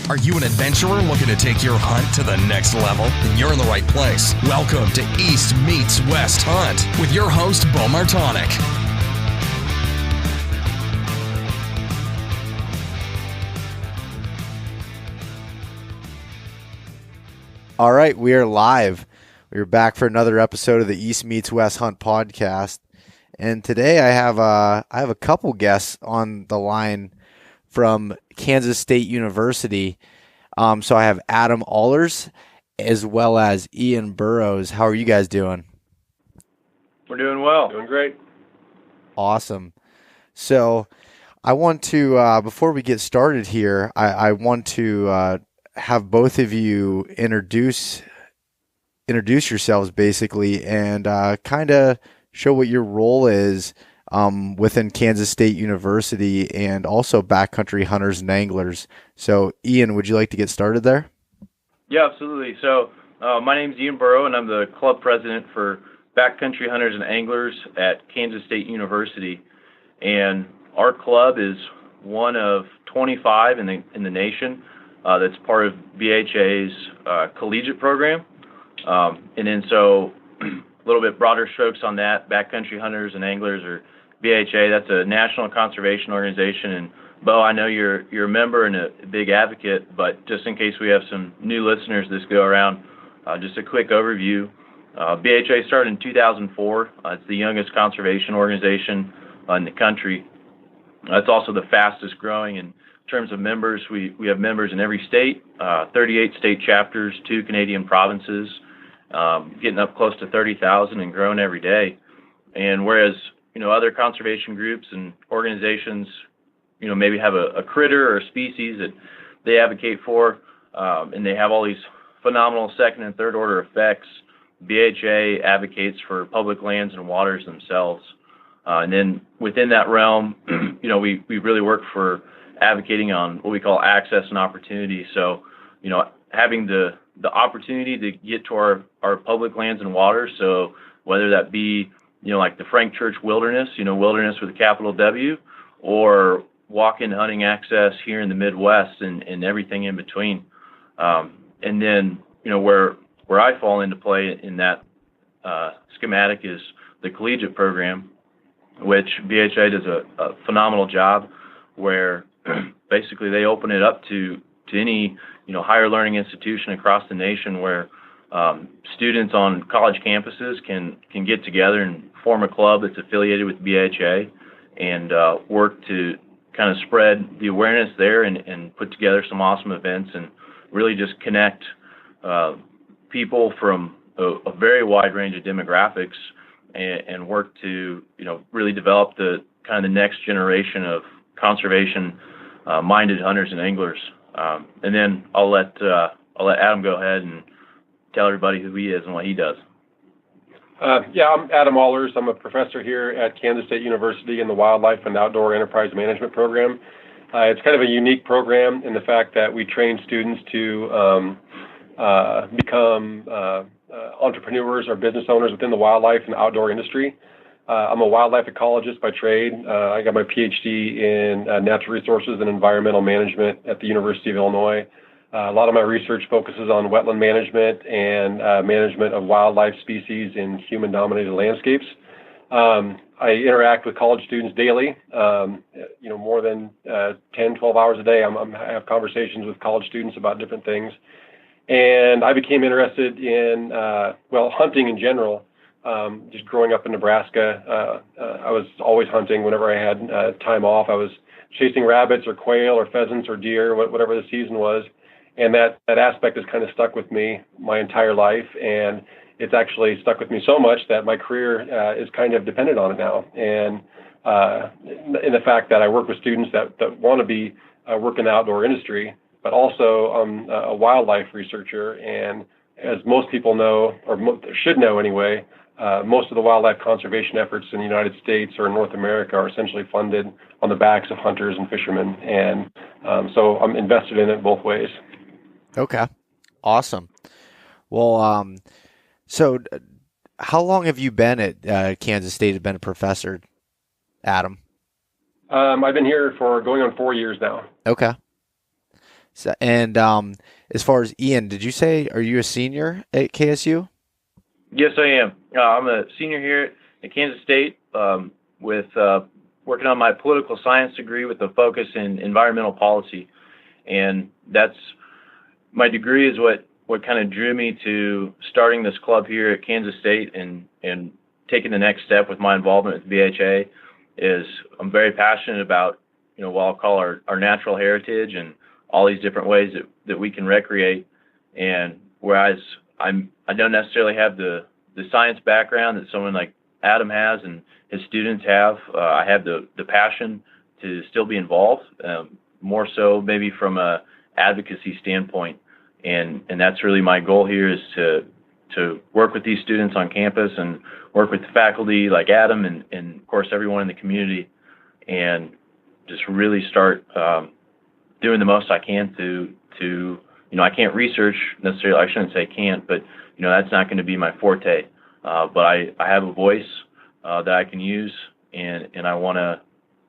Are you an adventurer looking to take your hunt to the next level? Then you're in the right place. Welcome to East Meets West Hunt with your host, Bo Martonic. All right, we are live. We're back for another episode of the East Meets West Hunt podcast. And today I have a couple guests on the line from Kansas State University. So I have Adam Ahlers as well as Ian Burrows. How are you guys doing? We're doing well. Doing great. Awesome. So I want to, before we get started here, I want to have both of you introduce yourselves basically and kind of show what your role is within Kansas State University and also Backcountry Hunters and Anglers. So, Ian, would you like to get started there? Yeah, absolutely. So, my name's Ian Burrows, and I'm the club president for Backcountry Hunters and Anglers at Kansas State University. And our club is one of 25 in the nation that's part of BHA's Collegiate Program. And then so a little bit broader strokes on that, Backcountry Hunters and Anglers, or BHA, that's a national conservation organization. And Bo, I know you're a member and a big advocate, but just in case we have some new listeners this go around, just a quick overview. BHA started in 2004. It's the youngest conservation organization in the country. It's also the fastest growing in terms of members. We have members in every state, 38 state chapters, 2 Canadian provinces, getting up close to 30,000 and growing every day. And whereas, other conservation groups and organizations, maybe have a critter or a species that they advocate for, and they have all these phenomenal second and third order effects, BHA advocates for public lands and waters themselves. And then within that realm, we really work for advocating on what we call access and opportunity. So, having the opportunity to get to our public lands and waters. So whether that be, like the Frank Church Wilderness, wilderness with a capital W, or walk-in hunting access here in the Midwest and everything in between. And then, where I fall into play in that schematic is the collegiate program, which BHA does a phenomenal job where basically they open it up to any higher learning institution across the nation where students on college campuses can get together and form a club that's affiliated with BHA and work to kind of spread the awareness there and put together some awesome events and really just connect people from a very wide range of demographics and work to really develop the kind of the next generation of conservation minded hunters and anglers. And then I'll let Adam go ahead and tell everybody who he is and what he does. I'm Adam Ahlers. I'm a professor here at Kansas State University in the Wildlife and Outdoor Enterprise Management program. It's kind of a unique program in the fact that we train students to become entrepreneurs or business owners within the wildlife and outdoor industry. I'm a wildlife ecologist by trade. I got my PhD in natural resources and environmental management at the University of Illinois. A lot of my research focuses on wetland management and management of wildlife species in human-dominated landscapes. I interact with college students daily, more than 10, 12 hours a day. I have conversations with college students about different things. And I became interested in, hunting in general. Just growing up in Nebraska, I was always hunting whenever I had time off. I was chasing rabbits or quail or pheasants or deer, whatever the season was. And that aspect has kind of stuck with me my entire life. And it's actually stuck with me so much that my career is kind of dependent on it now. And in the fact that I work with students that want to be work in the outdoor industry, but also I'm a wildlife researcher. And as most people know, or should know anyway, most of the wildlife conservation efforts in the United States or North America are essentially funded on the backs of hunters and fishermen. And so I'm invested in it both ways. Okay. Awesome. Well, so how long have you been at Kansas State? Have been a professor, Adam? I've been here for going on 4 years now. Okay. So, and as far as Ian, did you say, are you a senior at KSU? Yes, I am. I'm a senior here at Kansas State with working on my political science degree with a focus in environmental policy. And that's my degree is what kind of drew me to starting this club here at Kansas State and taking the next step with my involvement with BHA is I'm very passionate about, what I'll call our natural heritage and all these different ways that we can recreate. And whereas I don't necessarily have the science background that someone like Adam has and his students have, I have the passion to still be involved, more so maybe from a advocacy standpoint. And that's really my goal here is to work with these students on campus and work with the faculty like Adam and of course everyone in the community and just really start doing the most I can to I can't research necessarily. I shouldn't say can't, but that's not going to be my forte. But I have a voice that I can use, and I want to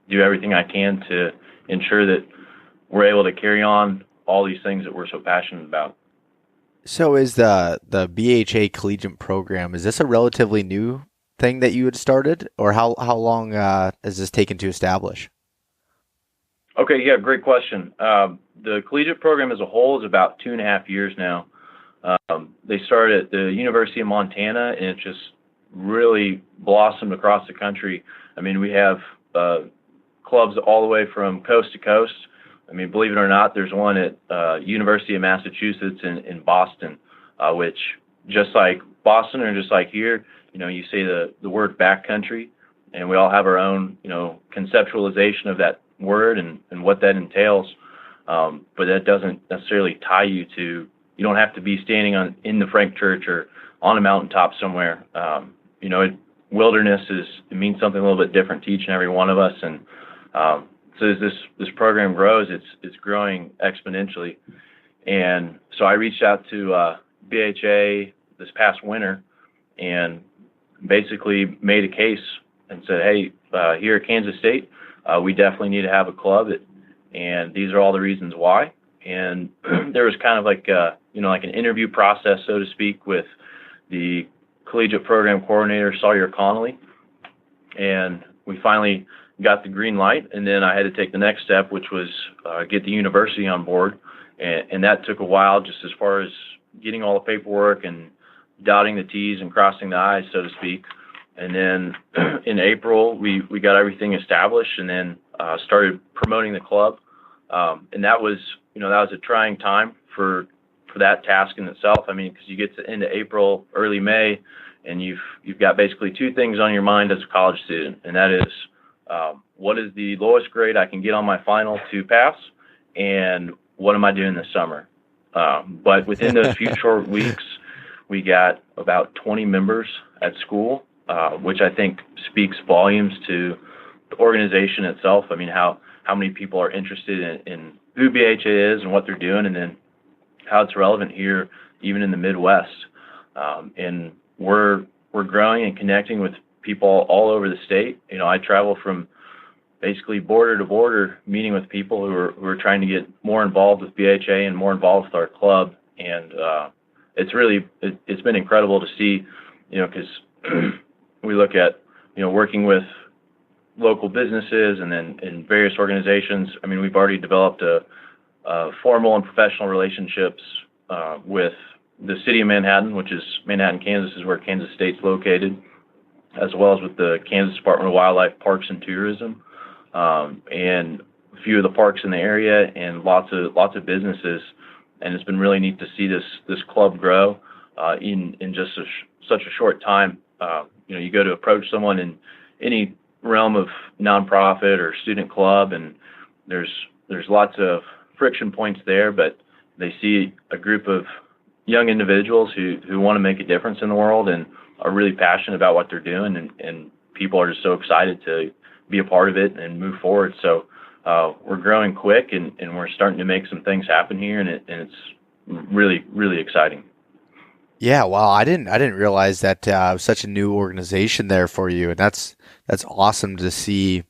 do everything I can to ensure that we're able to carry on all these things that we're so passionate about. So is the BHA Collegiate Program, is this a relatively new thing that you had started, or how long has this taken to establish? Okay, yeah, great question. The collegiate program as a whole is about 2.5 years now. They started at the University of Montana, and it just really blossomed across the country. I mean, we have clubs all the way from coast to coast. I mean, believe it or not, there's one at University of Massachusetts in Boston, which just like Boston or just like here, you say the word backcountry, and we all have our own, conceptualization of that word and what that entails. But that doesn't necessarily tie you to, you don't have to be standing in the Frank Church or on a mountaintop somewhere. Wilderness it means something a little bit different to each and every one of us. And so as this program grows, it's growing exponentially. And so I reached out to BHA this past winter and basically made a case and said, hey, here at Kansas State, we definitely need to have a club, and these are all the reasons why. And there was kind of like like an interview process, so to speak, with the collegiate program coordinator, Sawyer Connolly, and we finally got the green light. And then I had to take the next step, which was get the university on board, and that took a while, just as far as getting all the paperwork and dotting the T's and crossing the I's, so to speak. And then in April, we got everything established, and then started promoting the club. And that was a trying time for that task in itself. I mean, because you get to into April, early May, and you've got basically two things on your mind as a college student, and that is what is the lowest grade I can get on my final to pass, and what am I doing this summer? But within those few short weeks, we got about 20 members at school, which I think speaks volumes to the organization itself. I mean, how many people are interested in who BHA is and what they're doing, and then how it's relevant here, even in the Midwest. And we're growing and connecting with people all over the state. I travel from basically border to border, meeting with people who are trying to get more involved with BHA and more involved with our club. And it's been incredible to see, because we look at, working with local businesses and then in various organizations. I mean, we've already developed a formal and professional relationships with the city of Manhattan, which is Manhattan, Kansas, is where Kansas State's located, as well as with the Kansas Department of Wildlife, Parks and Tourism, and a few of the parks in the area, and lots of businesses. And it's been really neat to see this club grow in just such a short time. You go to approach someone in any realm of nonprofit or student club, and there's lots of friction points there, but they see a group of young individuals who want to make a difference in the world and are really passionate about what they're doing, and people are just so excited to be a part of it and move forward. So we're growing quick, and we're starting to make some things happen here, and it's really, really exciting. Yeah, wow, I didn't realize that such a new organization there for you, and that's awesome to see.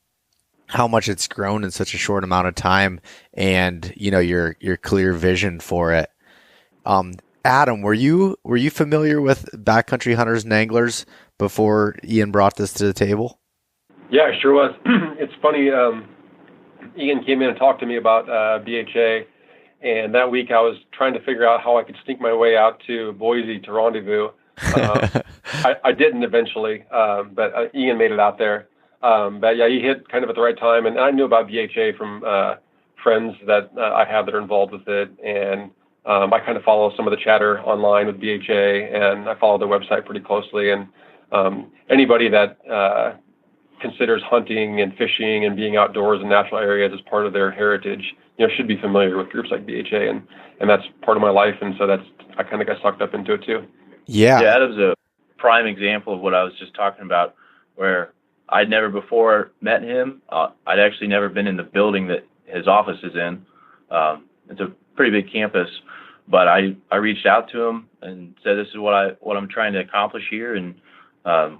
how much it's grown in such a short amount of time, and your clear vision for it. Adam, were you familiar with Backcountry Hunters and Anglers before Ian brought this to the table? Yeah, I sure was. It's funny. Ian came in and talked to me about BHA, and that week I was trying to figure out how I could sneak my way out to Boise to rendezvous. I didn't eventually, but Ian made it out there. But yeah, he hit kind of at the right time, and I knew about BHA from friends that I have that are involved with it, and I kind of follow some of the chatter online with BHA, and I follow their website pretty closely. And anybody that considers hunting and fishing and being outdoors in natural areas as part of their heritage, should be familiar with groups like BHA, and that's part of my life, and so I kind of got sucked up into it too. Yeah, Adam's a prime example of what I was just talking about, where I'd never before met him. I'd actually never been in the building that his office is in. It's a pretty big campus, but I reached out to him and said, "This is what I'm trying to accomplish here, and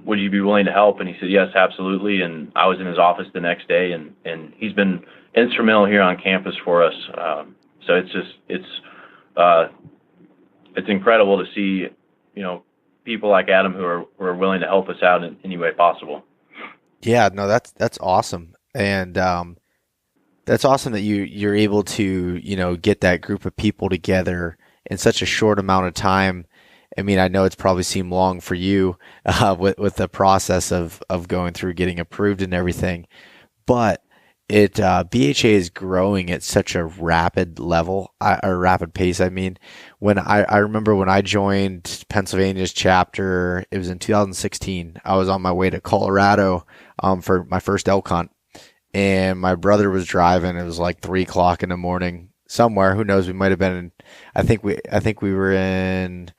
would you be willing to help?" And he said, "Yes, absolutely." And I was in his office the next day, and he's been instrumental here on campus for us. So it's incredible to see, people like Adam who are willing to help us out in any way possible. Yeah, no, that's awesome. And that's awesome that you're able to, get that group of people together in such a short amount of time. I mean, I know it's probably seemed long for you with the process of going through getting approved and everything, but BHA is growing at such a rapid level, or rapid pace. I mean, when I remember when I joined Pennsylvania's chapter, it was in 2016. I was on my way to Colorado for my first elk hunt, and my brother was driving. It was like 3:00 in the morning somewhere. Who knows? We might have been in. I think we were in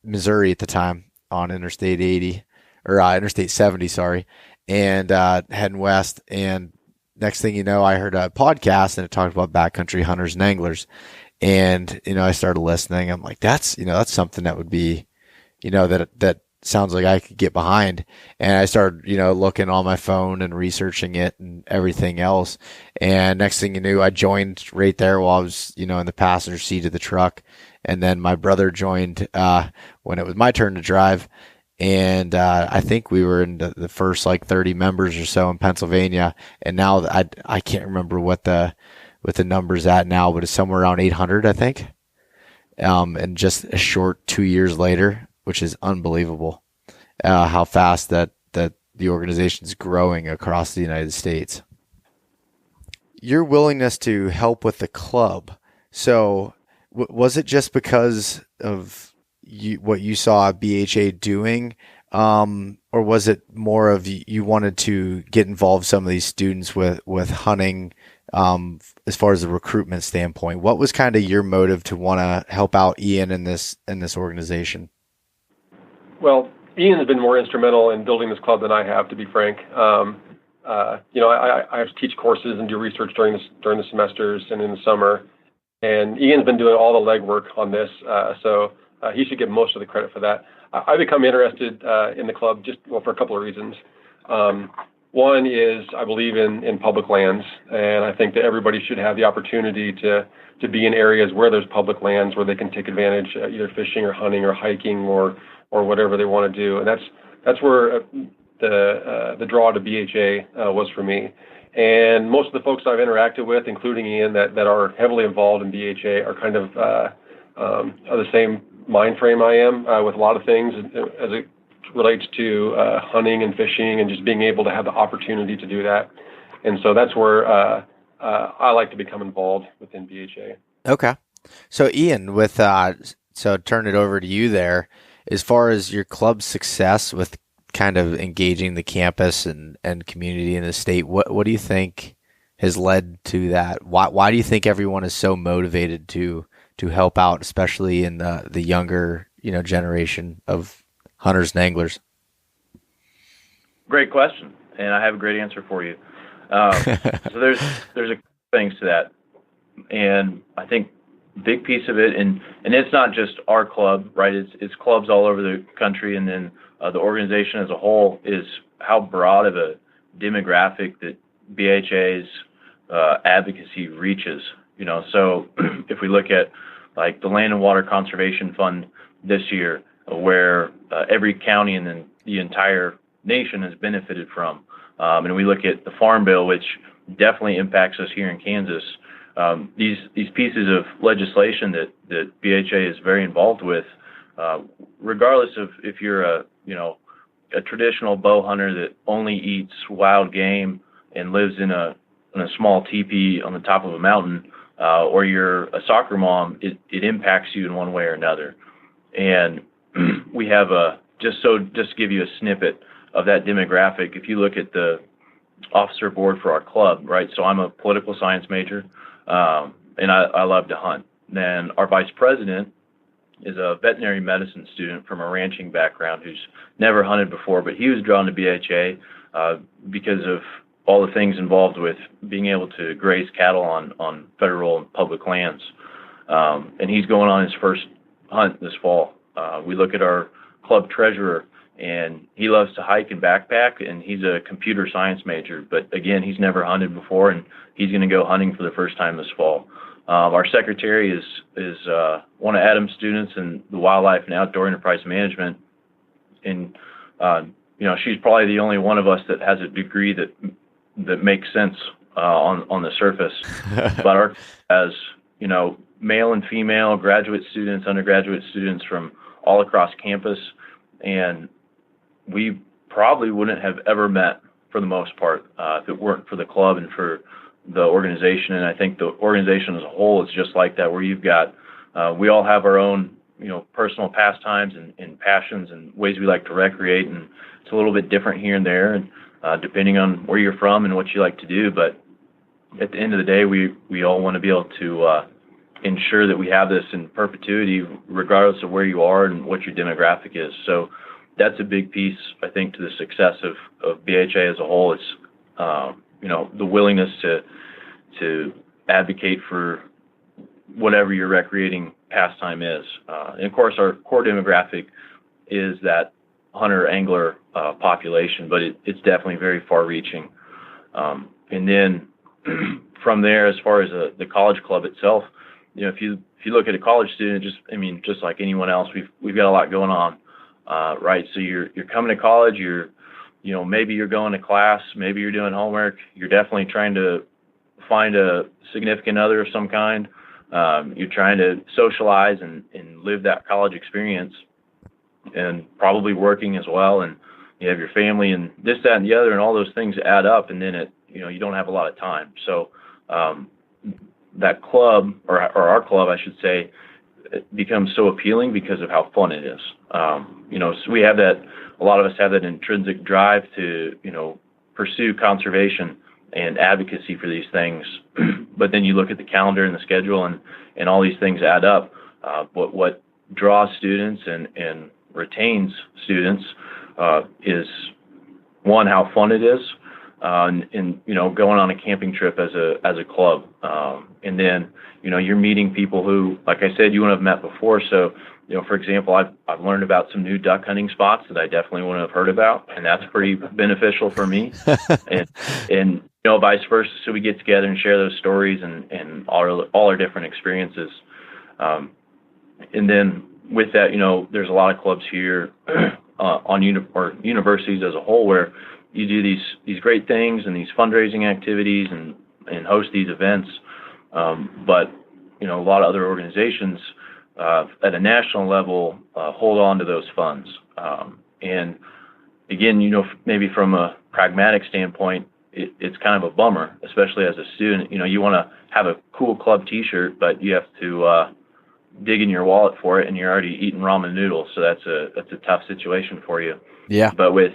Missouri at the time on Interstate 80 or Interstate 70. Sorry. And heading west, and next thing you know, I heard a podcast and it talked about backcountry hunters and anglers, and I started listening. I'm like, that's something that would be, that sounds like I could get behind. And I started looking on my phone and researching it and everything else. And next thing you knew, I joined right there while I was in the passenger seat of the truck, and then my brother joined when it was my turn to drive. And I think we were in the first 30 members or so in Pennsylvania, and now I can't remember what the number's at now, but it's somewhere around 800, I think. And just a short 2 years later, which is unbelievable, how fast that the organization is growing across the United States. Your willingness to help with the club. So was it just because of what you saw BHA doing, or was it more of you wanted to get involved some of these students with hunting, as far as the recruitment standpoint? What was kind of your motive to want to help out Ian in this organization? Well, Ian has been more instrumental in building this club than I have, to be frank. I have to teach courses and do research during the semesters and in the summer, and Ian's been doing all the legwork on this, so he should get most of the credit for that. I become interested in the club for a couple of reasons. One is I believe in public lands, and I think that everybody should have the opportunity to be in areas where there's public lands where they can take advantage, either fishing or hunting or hiking or whatever they want to do. And that's where the draw to BHA was for me. And most of the folks I've interacted with, including Ian, that are heavily involved in BHA are kind of the same mind frame I am with a lot of things as it relates to hunting and fishing and just being able to have the opportunity to do that. And so that's where I like to become involved within BHA. Okay. So Ian, so turn it over to you there. As far as your club's success with kind of engaging the campus and community in the state, what do you think has led to that? Why do you think everyone is so motivated to help out, especially in the younger generation of hunters and anglers? Great question, and I have a great answer for you. So there's a couple things to that, and I think big piece of it, and it's not just our club, right? It's clubs all over the country, and then the organization as a whole is how broad of a demographic that BHA's advocacy reaches. So if we look at like the Land and Water Conservation Fund this year, where every county and then the entire nation has benefited from, and we look at the Farm Bill, which definitely impacts us here in Kansas. These pieces of legislation that BHA is very involved with, regardless of if you're a traditional bow hunter that only eats wild game and lives in a small teepee on the top of a mountain, or you're a soccer mom, it impacts you in one way or another. And we have just to give you a snippet of that demographic. If you look at the officer board for our club, right? So I'm a political science major, and I love to hunt. Then our vice president is a veterinary medicine student from a ranching background who's never hunted before, but he was drawn to BHA because of all the things involved with being able to graze cattle on federal and public lands. And he's going on his first hunt this fall. We look at our club treasurer, and he loves to hike and backpack, and he's a computer science major. But again, he's never hunted before, and he's going to go hunting for the first time this fall. Our secretary is one of Adam's students in the wildlife and outdoor enterprise management, and she's probably the only one of us that has a degree that makes sense on the surface. But our as male and female graduate students, undergraduate students from all across campus, and we probably wouldn't have ever met for the most part if it weren't for the club and for the organization. And I think the organization as a whole is just like that, where you've got we all have our own personal pastimes and passions and ways we like to recreate, and it's a little bit different here and there, and depending on where you're from and what you like to do. But at the end of the day, we all want to be able to ensure that we have this in perpetuity, regardless of where you are and what your demographic is. So that's a big piece, I think, to the success of BHA as a whole. It's the willingness to advocate for whatever your recreating pastime is. And of course, our core demographic is that hunter-angler population, but it's definitely very far-reaching. And then from there, as far as the college club itself, if you look at a college student, just like anyone else, we've got a lot going on, right? So you're coming to college, maybe you're going to class, maybe you're doing homework, you're definitely trying to find a significant other of some kind. You're trying to socialize and live that college experience, and probably working as well, and you have your family and this, that, and the other, and all those things add up, and then you don't have a lot of time. So that club, or our club, I should say, it becomes so appealing because of how fun it is. So we have that. A lot of us have that intrinsic drive to pursue conservation and advocacy for these things. But then you look at the calendar and the schedule, and all these things add up. What draws students and retains students is, one, how fun it is, and going on a camping trip as a club, and then you're meeting people who, like I said, you wouldn't have met before. So for example, I've learned about some new duck hunting spots that I definitely wouldn't have heard about, and that's pretty beneficial for me. and vice versa. So we get together and share those stories and all our different experiences. And then with that, there's a lot of clubs here on universities as a whole where you do these great things and these fundraising activities and host these events. But a lot of other organizations at a national level hold on to those funds. And again, maybe from a pragmatic standpoint, it's kind of a bummer, especially as a student. You want to have a cool club T-shirt, but you have to dig in your wallet for it, and you're already eating ramen noodles. So that's a tough situation for you. Yeah. But with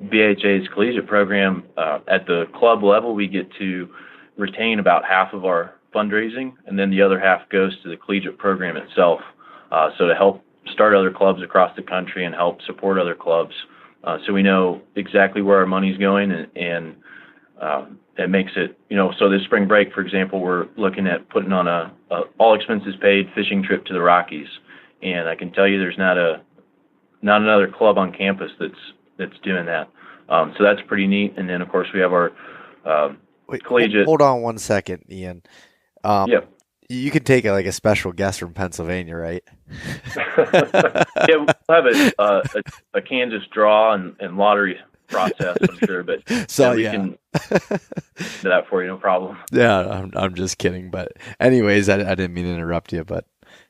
BHA's collegiate program, at the club level, we get to retain about half of our fundraising, and then the other half goes to the collegiate program itself. So to help start other clubs across the country and help support other clubs. So we know exactly where our money's going, and it makes it, so this spring break, for example, we're looking at putting on a all expenses paid fishing trip to the Rockies. And I can tell you there's not another club on campus that's doing that. So that's pretty neat. And then, of course, we have our collegiate. Hold on one second, Ian. Yep. You could take a special guest from Pennsylvania, right? Yeah, we'll have a Kansas draw and lottery process, I'm sure, but so we can do that for you, no problem. Yeah, I'm just kidding. But anyways, I didn't mean to interrupt you, but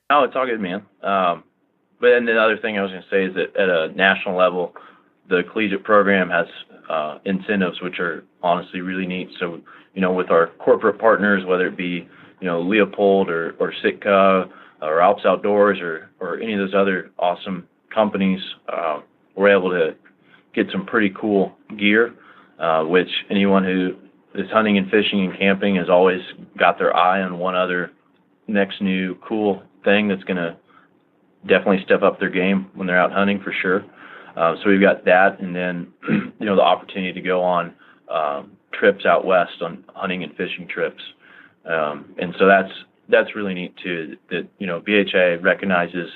no, it's all good, man. But then the other thing I was going to say is that at a national level, the collegiate program has incentives which are honestly really neat. So, with our corporate partners, whether it be Leopold or Sitka or Alps Outdoors or any of those other awesome companies, we're able to get some pretty cool gear, which anyone who is hunting and fishing and camping has always got their eye on one other next new cool thing that's going to definitely step up their game when they're out hunting for sure. So we've got that, and then the opportunity to go on trips out west on hunting and fishing trips, and so that's really neat too. That BHA recognizes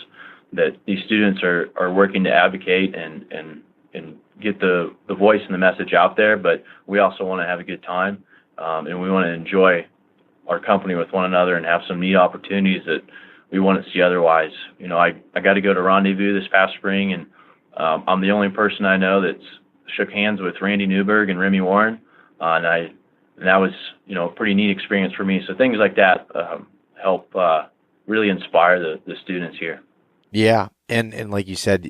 that these students are working to advocate and get the voice and the message out there, but we also want to have a good time, and we want to enjoy our company with one another and have some neat opportunities that we wouldn't see otherwise. I got to go to Rendezvous this past spring, and I'm the only person I know that's shook hands with Randy Newberg and Remy Warren, and that was a pretty neat experience for me. So things like that help really inspire the students here. Yeah, and like you said,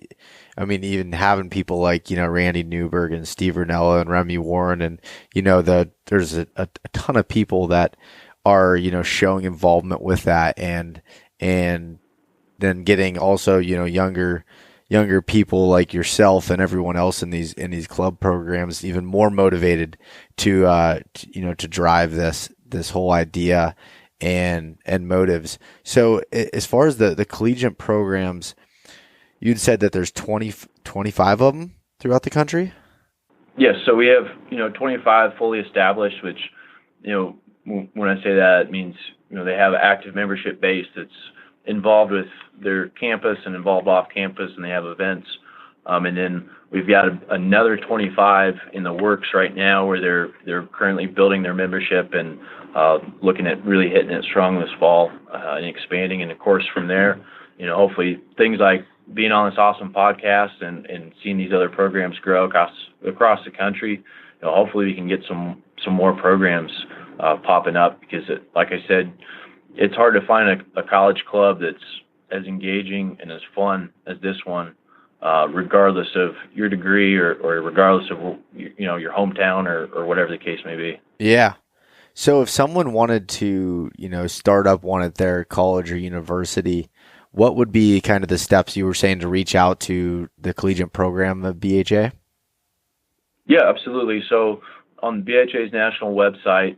I mean, even having people like Randy Newberg and Steve Ranella and Remy Warren, and there's a ton of people that are showing involvement with that, and then getting also younger people like yourself and everyone else in these club programs even more motivated to drive this whole idea and motives. So as far as the collegiate programs, you'd said that there's 25 of them throughout the country? Yes. So we have 25 fully established, which when I say that, it means they have an active membership base that's involved with their campus and involved off campus, and they have events. And then we've got another 25 in the works right now where they're currently building their membership and looking at really hitting it strong this fall and expanding. And of course, from there, hopefully things like being on this awesome podcast and seeing these other programs grow across the country, hopefully we can get some more programs popping up, because like I said, it's hard to find a college club that's as engaging and as fun as this one, regardless of your degree or regardless of your hometown or whatever the case may be. Yeah. So if someone wanted to start up one at their college or university, what would be kind of the steps you were saying to reach out to the collegiate program of BHA? Yeah, absolutely. So on BHA's national website,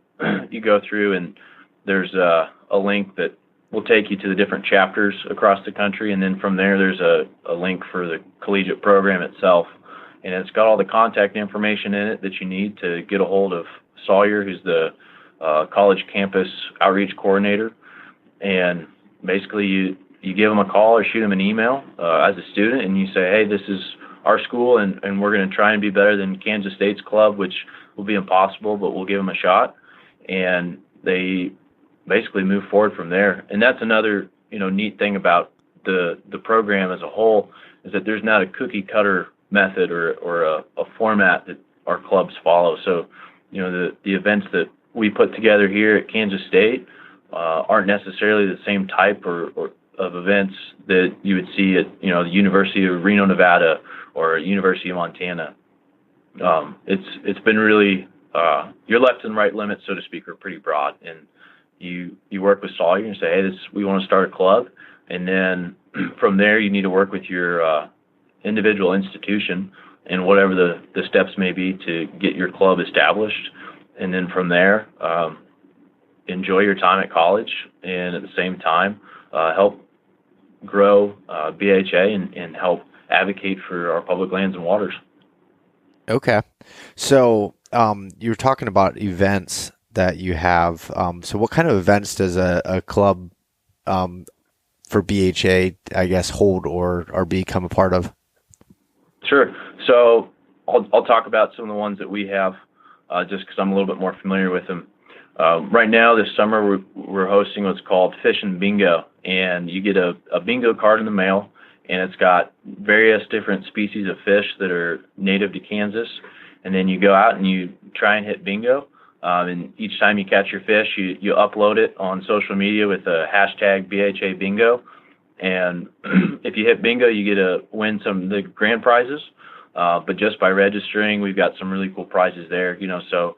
you go through and there's a link that will take you to the different chapters across the country. And then from there, there's a link for the collegiate program itself. And it's got all the contact information in it that you need to get a hold of Sawyer, who's the college campus outreach coordinator. And basically you give them a call or shoot them an email as a student, and you say, hey, this is our school, and we're going to try and be better than Kansas State's club, which will be impossible, but we'll give them a shot. And they basically move forward from there. And that's another neat thing about the program as a whole, is that there's not a cookie cutter method or a format that our clubs follow. So the events that we put together here at Kansas State aren't necessarily the same type or of events that you would see at the University of Reno, Nevada, or University of Montana. It's been really your left and right limits, so to speak, are pretty broad, and you work with Sawyer and say, hey, we want to start a club, and then from there you need to work with your individual institution and whatever the steps may be to get your club established, and then from there enjoy your time at college, and at the same time help grow BHA and help advocate for our public lands and waters. Okay. So you were talking about events that you have. So what kind of events does a club for BHA, I guess, hold or become a part of? Sure. So I'll talk about some of the ones that we have, just because I'm a little bit more familiar with them. Right now, this summer, we're hosting what's called Fish and Bingo, and you get a bingo card in the mail, and it's got various different species of fish that are native to Kansas, and then you go out and you try and hit bingo, and each time you catch your fish, you upload it on social media with the hashtag BHA Bingo, and if you hit bingo, you get to win some of the grand prizes, but just by registering, we've got some really cool prizes there, so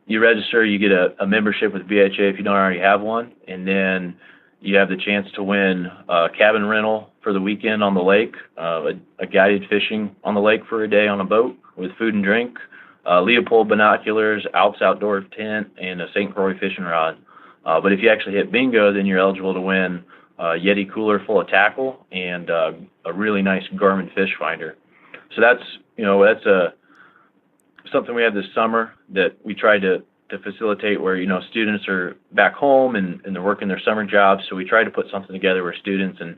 you register, you get a membership with BHA if you don't already have one, and then you have the chance to win a cabin rental for the weekend on the lake, a guided fishing on the lake for a day on a boat with food and drink, Leopold binoculars, Alps outdoor tent, and a St. Croix fishing rod. But if you actually hit bingo, then you're eligible to win a Yeti cooler full of tackle and a really nice Garmin fish finder. So that's something we had this summer that we tried to facilitate where, students are back home and they're working their summer jobs. So we tried to put something together where students and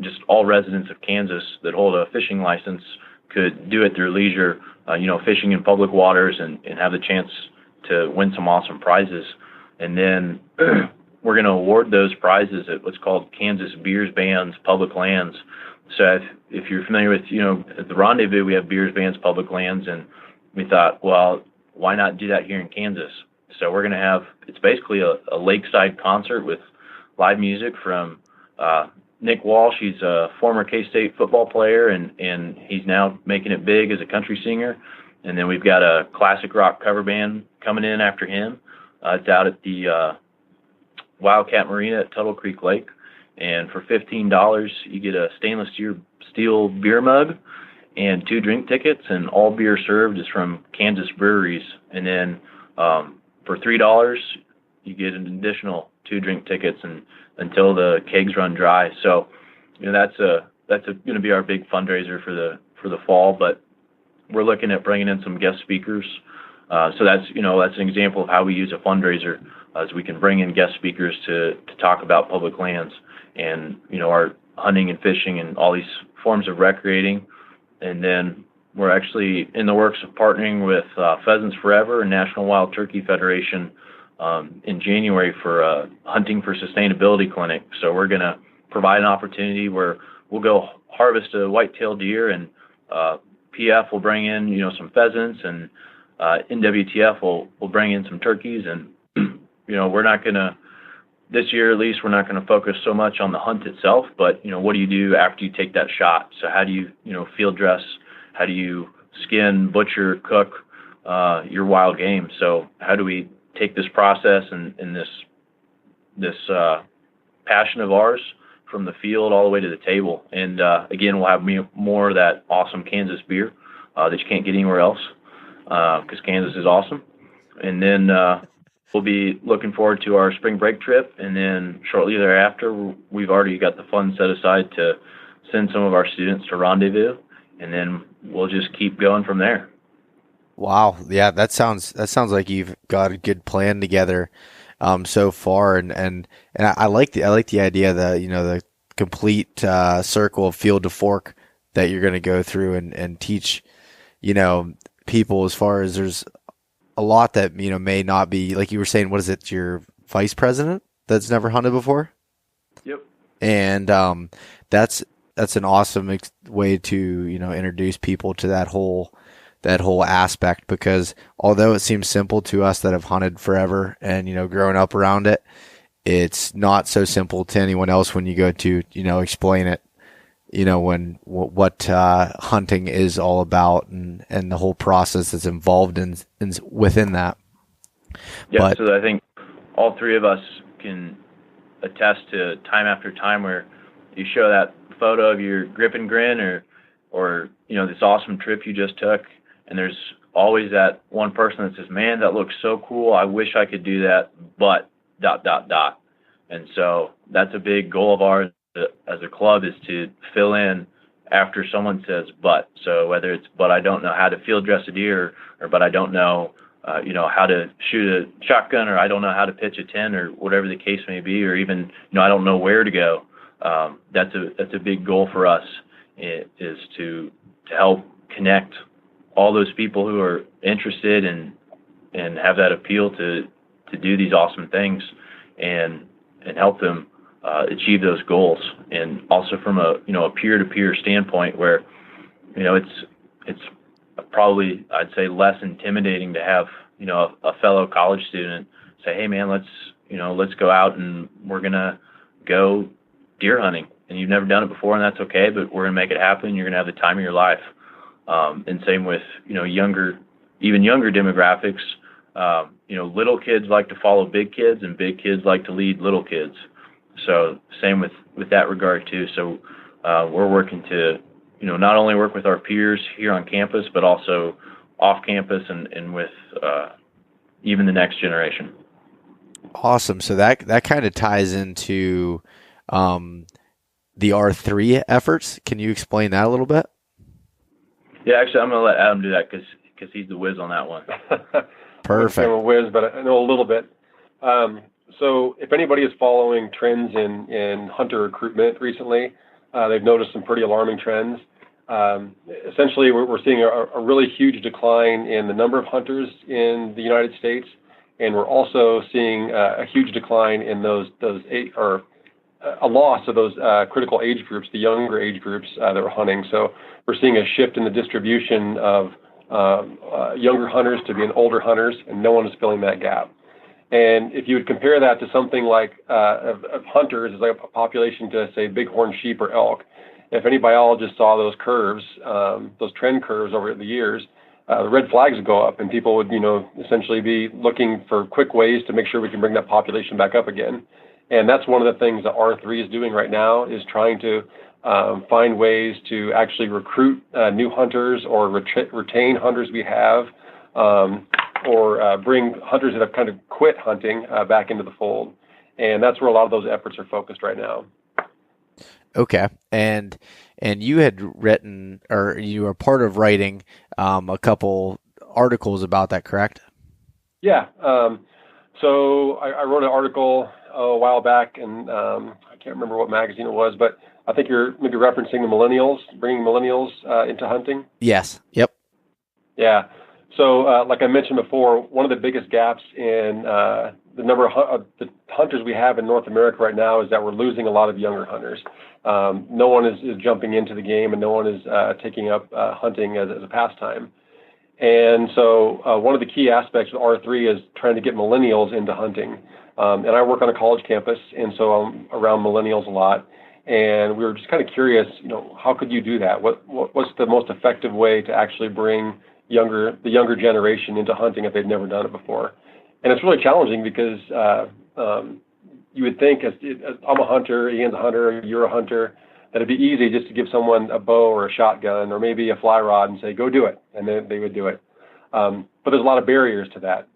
just all residents of Kansas that hold a fishing license could do it through leisure, fishing in public waters and have the chance to win some awesome prizes. And then we're going to award those prizes at what's called Kansas Beers, Bands, Public Lands. So if you're familiar with, at the Rendezvous, we have beers, bands, public lands, and we thought, well, why not do that here in Kansas? So we're going to have, it's basically a lakeside concert with live music from Nick Walsh. He's a former K-State football player, and he's now making it big as a country singer. And then we've got a classic rock cover band coming in after him. It's out at the Wildcat Marina at Tuttle Creek Lake. And for $15, you get a stainless steel beer mug and 2 drink tickets, and all beer served is from Kansas breweries. And then for $3, you get an additional 2 drink tickets until the kegs run dry. So, that's going to be our big fundraiser for the fall. But we're looking at bringing in some guest speakers. So that's an example of how we use a fundraiser, as we can bring in guest speakers to talk about public lands and, our hunting and fishing and all these forms of recreating. And then we're actually in the works of partnering with Pheasants Forever and National Wild Turkey Federation in January for a Hunting for Sustainability clinic. So we're going to provide an opportunity where we'll go harvest a white-tailed deer, and PF will bring in, some pheasants, and NWTF will bring in some turkeys. And, we're not going to, this year at least, we're not going to focus so much on the hunt itself, but, what do you do after you take that shot? So how do you, field dress? How do you skin, butcher, cook your wild game? So how do we take this process and this passion of ours from the field all the way to the table? And again, we'll have more of that awesome Kansas beer that you can't get anywhere else, because Kansas is awesome. And then we'll be looking forward to our spring break trip, and then shortly thereafter, we've already got the funds set aside to send some of our students to Rendezvous, and then we'll just keep going from there. Wow, yeah, that sounds like you've got a good plan together so far, and I like the idea that the complete circle of field to fork that you're going to go through and teach people, as far as there's a lot that may not be, like you were saying, what is it, your vice president that's never hunted before? Yep. And that's an awesome way to introduce people to that whole aspect, because although it seems simple to us that have hunted forever and grown up around it, it's not so simple to anyone else when you go to explain it, what hunting is all about and the whole process that's involved in within that. Yeah, so I think all three of us can attest to time after time where you show that photo of your grip and grin or this awesome trip you just took, and there's always that one person that says, man, that looks so cool, I wish I could do that, but ... And so that's a big goal of ours as a club, is to fill in after someone says but. So whether it's but I don't know how to field dress a deer, or but I don't know how to shoot a shotgun, or I don't know how to pitch a tent, or whatever the case may be, or even I don't know where to go. That's a big goal for us, is to help connect all those people who are interested and have that appeal to do these awesome things and help them achieve those goals. And also from a peer-to-peer standpoint where, it's probably, I'd say, less intimidating to have, a fellow college student say, hey man, let's go out and we're going to go deer hunting. And you've never done it before, and that's okay, but we're going to make it happen. You're going to have the time of your life. And same with, even younger demographics. Little kids like to follow big kids, and big kids like to lead little kids. So same with that regard too. So we're working to, not only work with our peers here on campus, but also off campus and with even the next generation. Awesome. So that kind of ties into the R3 efforts. Can you explain that a little bit? Yeah, actually, I'm going to let Adam do that because he's the whiz on that one. Perfect. I'm a whiz, but I know a little bit. So if anybody is following trends in hunter recruitment recently, they've noticed some pretty alarming trends. Essentially, we're seeing a really huge decline in the number of hunters in the United States, and we're also seeing a huge decline in a loss of those critical age groups, the younger age groups that are hunting. So we're seeing a shift in the distribution of younger hunters to being older hunters, and no one is filling that gap. And if you would compare that to something like of hunters, is like a population to, say, bighorn sheep or elk. If any biologist saw those curves, those trend curves over the years, the red flags would go up, and people would, essentially be looking for quick ways to make sure we can bring that population back up again. And that's one of the things that R3 is doing right now, is trying to find ways to actually recruit new hunters or retain hunters we have, or bring hunters that have kind of quit hunting back into the fold. And that's where a lot of those efforts are focused right now. Okay. And you had written, or you were part of writing a couple articles about that, correct? Yeah. So I wrote an article a while back, and I can't remember what magazine it was, but I think you're maybe referencing the Millennials, bringing Millennials into hunting. Yes. Yep. Yeah. So like I mentioned before, one of the biggest gaps in the number of the hunters we have in North America right now is that we're losing a lot of younger hunters. No one is jumping into the game, and no one is taking up hunting as a pastime. And so one of the key aspects of R3 is trying to get millennials into hunting. And I work on a college campus, and so I'm around millennials a lot. And we were just kind of curious, how could you do that? What's the most effective way to actually bring the younger generation into hunting if they've never done it before? And it's really challenging because you would think, as I'm a hunter, Ian's a hunter, you're a hunter, that it'd be easy just to give someone a bow or a shotgun or maybe a fly rod and say, go do it, and then they would do it. But there's a lot of barriers to that.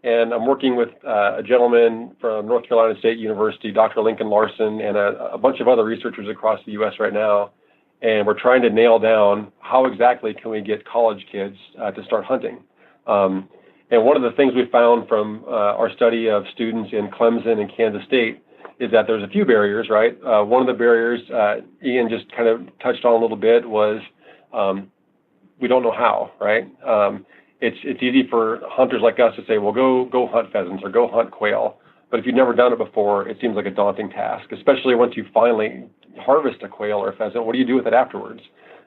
And I'm working with a gentleman from North Carolina State University, Dr. Lincoln Larson, and a bunch of other researchers across the U.S. right now. And we're trying to nail down how exactly can we get college kids to start hunting. And one of the things we found from our study of students in Clemson and Kansas State is that there's a few barriers, right? One of the barriers Ian just kind of touched on a little bit was we don't know how, right? It's easy for hunters like us to say, well, go hunt pheasants or go hunt quail. But if you've never done it before, it seems like a daunting task, especially once you finally harvest a quail or a pheasant. What do you do with it afterwards?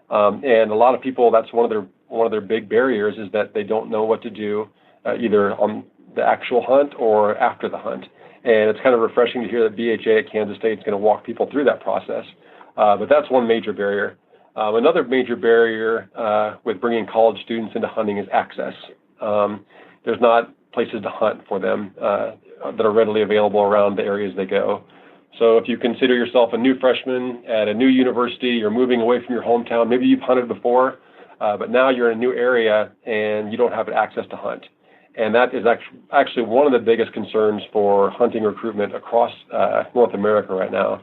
And a lot of people, that's one of their big barriers, is that they don't know what to do either on the actual hunt or after the hunt. And it's kind of refreshing to hear that BHA at Kansas State is going to walk people through that process. But that's one major barrier. Another major barrier with bringing college students into hunting is access. There's not places to hunt for them that are readily available around the areas they go. So if you consider yourself a new freshman at a new university, you're moving away from your hometown, maybe you've hunted before, but now you're in a new area and you don't have access to hunt. And that is actually one of the biggest concerns for hunting recruitment across North America right now.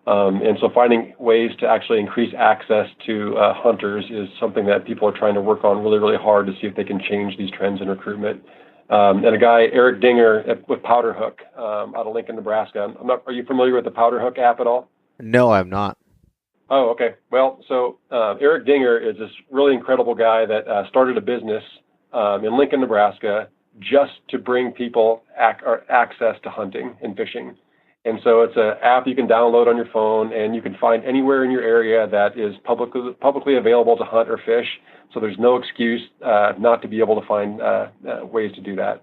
And so finding ways to actually increase access to hunters is something that people are trying to work on really, really hard to see if they can change these trends in recruitment. And a guy, Eric Dinger, with Powder Hook out of Lincoln, Nebraska. Are you familiar with the Powder Hook app at all? No, I'm not. Oh, okay. Well, so Eric Dinger is this really incredible guy that started a business in Lincoln, Nebraska, just to bring people access to hunting and fishing. And so it's an app you can download on your phone, and you can find anywhere in your area that is publicly available to hunt or fish. So there's no excuse not to be able to find ways to do that.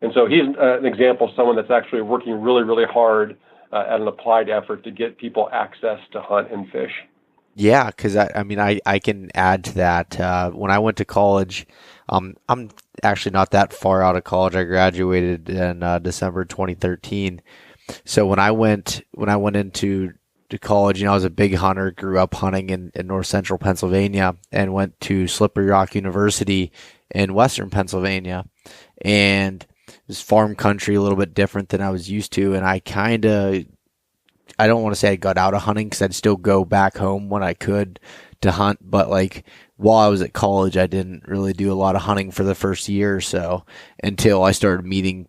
And so he's an example of someone that's actually working really, really hard at an applied effort to get people access to hunt and fish. Yeah, because I can add to that. When I went to college, I'm actually not that far out of college. I graduated in December 2013. So when I went into college, I was a big hunter. Grew up hunting in north central Pennsylvania, and went to Slippery Rock University in western Pennsylvania, and it was farm country, a little bit different than I was used to, and I don't want to say I got out of hunting because I'd still go back home when I could to hunt. But like while I was at college, I didn't really do a lot of hunting for the first year or so until I started meeting,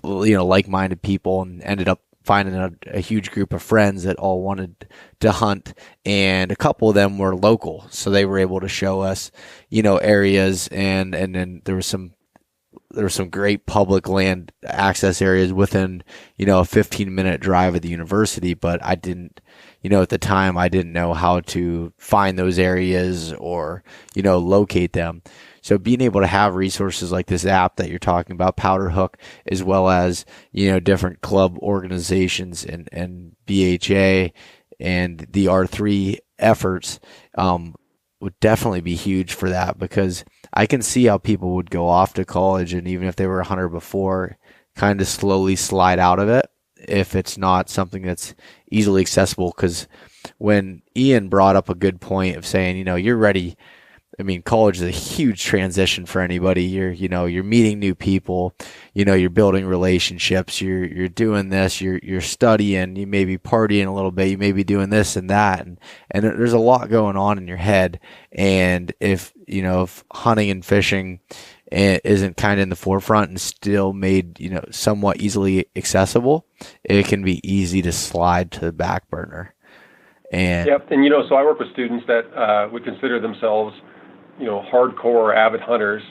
like-minded people, and ended up finding a huge group of friends that all wanted to hunt. And a couple of them were local, so they were able to show us, areas, and then there was some great public land access areas within, a 15-minute drive of the university, but I didn't, at the time I didn't know how to find those areas or, locate them. So being able to have resources like this app that you're talking about, Powder Hook, as well as, different club organizations and BHA and the R3 efforts, would definitely be huge for that, because I can see how people would go off to college, and even if they were a hunter before, kind of slowly slide out of it if it's not something that's easily accessible. Because when Ian brought up a good point of saying, you're ready. College is a huge transition for anybody. You're meeting new people, you're building relationships, you're doing this, you're studying, you may be partying a little bit, you may be doing this and that. And there's a lot going on in your head. And if hunting and fishing isn't kind of in the forefront and still made, somewhat easily accessible, it can be easy to slide to the back burner. Yep. And, so I work with students that would consider themselves hardcore avid hunters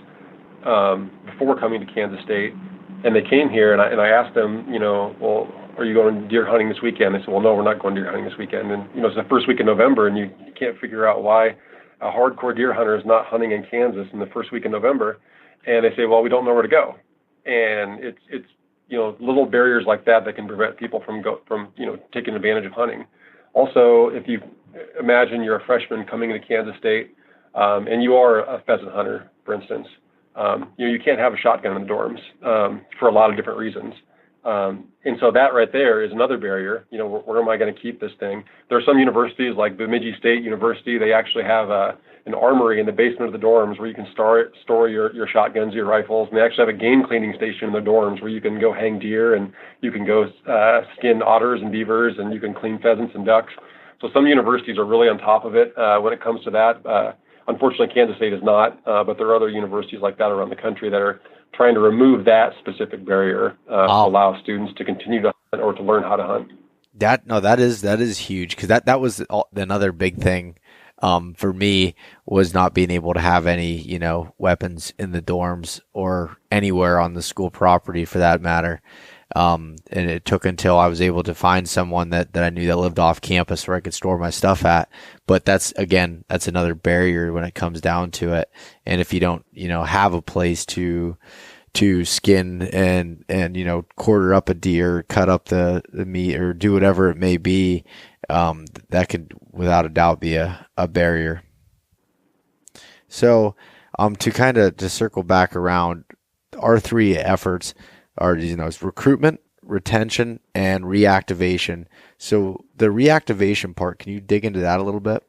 before coming to Kansas State, and they came here, and I asked them, well, are you going deer hunting this weekend? They said, well, no, we're not going deer hunting this weekend. And it's the first week in November, and you can't figure out why a hardcore deer hunter is not hunting in Kansas in the first week in November. And they say, well, we don't know where to go. And it's little barriers like that can prevent people from taking advantage of hunting. Also, if you imagine you're a freshman coming into Kansas State, and you are a pheasant hunter, for instance, you can't have a shotgun in the dorms for a lot of different reasons. And so that right there is another barrier. Where am I going to keep this thing? There are some universities like Bemidji State University. They actually have an armory in the basement of the dorms where you can store your shotguns, your rifles. And they actually have a game cleaning station in the dorms where you can go hang deer, and you can go skin otters and beavers, and you can clean pheasants and ducks. So some universities are really on top of it when it comes to that. Unfortunately, Kansas State is not, but there are other universities like that around the country that are trying to remove that specific barrier to allow students to continue to hunt or to learn how to hunt. That is huge, because that was another big thing for me, was not being able to have any weapons in the dorms or anywhere on the school property for that matter. And it took until I was able to find someone that I knew that lived off campus where I could store my stuff at. But that's another barrier when it comes down to it. And if you don't, have a place to skin and quarter up a deer, cut up the meat, or do whatever it may be, that could without a doubt be a barrier. So, to circle back around, our three efforts are, it's recruitment, retention, and reactivation. So the reactivation part, can you dig into that a little bit?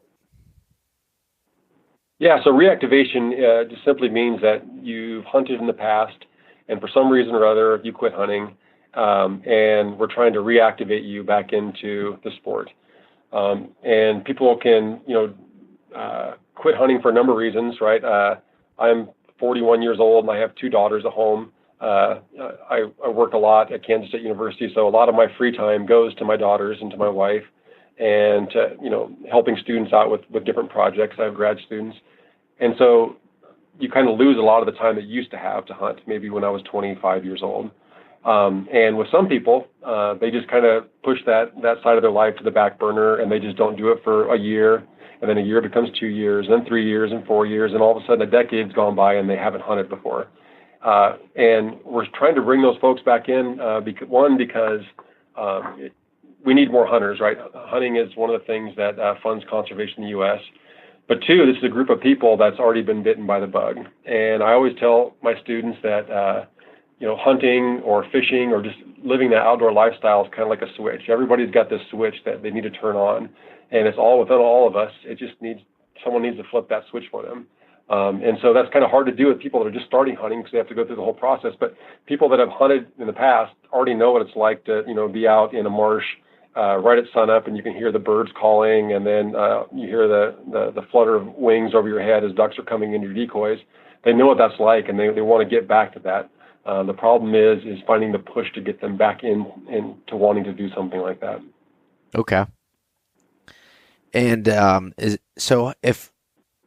Yeah, so reactivation just simply means that you've hunted in the past, and for some reason or other, you quit hunting, and we're trying to reactivate you back into the sport. And people can, quit hunting for a number of reasons, right? I'm 41 years old, and I have two daughters at home. I work a lot at Kansas State University, so a lot of my free time goes to my daughters and to my wife. and to, helping students out with different projects. I have grad students. And so you kind of lose a lot of the time that you used to have to hunt, maybe when I was 25 years old. And with some people, they just kind of push that side of their life to the back burner, and they just don't do it for a year, and then a year becomes 2 years, and then 3 years, and 4 years, and all of a sudden a decade's gone by and they haven't hunted before. And we're trying to bring those folks back in, because we need more hunters, right? Hunting is one of the things that funds conservation in the U.S. But two, this is a group of people that's already been bitten by the bug. And I always tell my students that, hunting or fishing or just living that outdoor lifestyle is kind of like a switch. Everybody's got this switch that they need to turn on, and it's all within all of us. It just someone needs to flip that switch for them. And so that's kind of hard to do with people that are just starting hunting because they have to go through the whole process. But people that have hunted in the past already know what it's like to, be out in a marsh right at sunup, and you can hear the birds calling, and then you hear the flutter of wings over your head as ducks are coming into your decoys. They know what that's like, and they want to get back to that. The problem is finding the push to get them back into wanting to do something like that. Okay. And if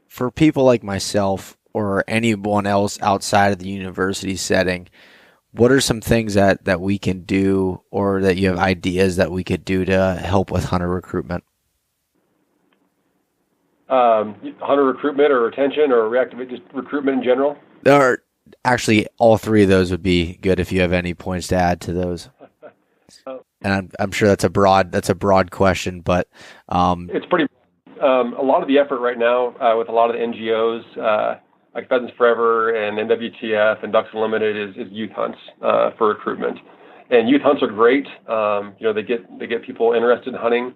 for people like myself or anyone else outside of the university setting, what are some things that we can do, or that you have ideas that we could do to help with hunter recruitment? Hunter recruitment or retention or reactivate, just recruitment in general? Or actually, all three of those would be good if you have any points to add to those. And I'm sure that's a broad question, but it's pretty. A lot of the effort right now with a lot of the NGOs, like Pheasants Forever and NWTF and Ducks Unlimited, is youth hunts for recruitment. And youth hunts are great. They get people interested in hunting.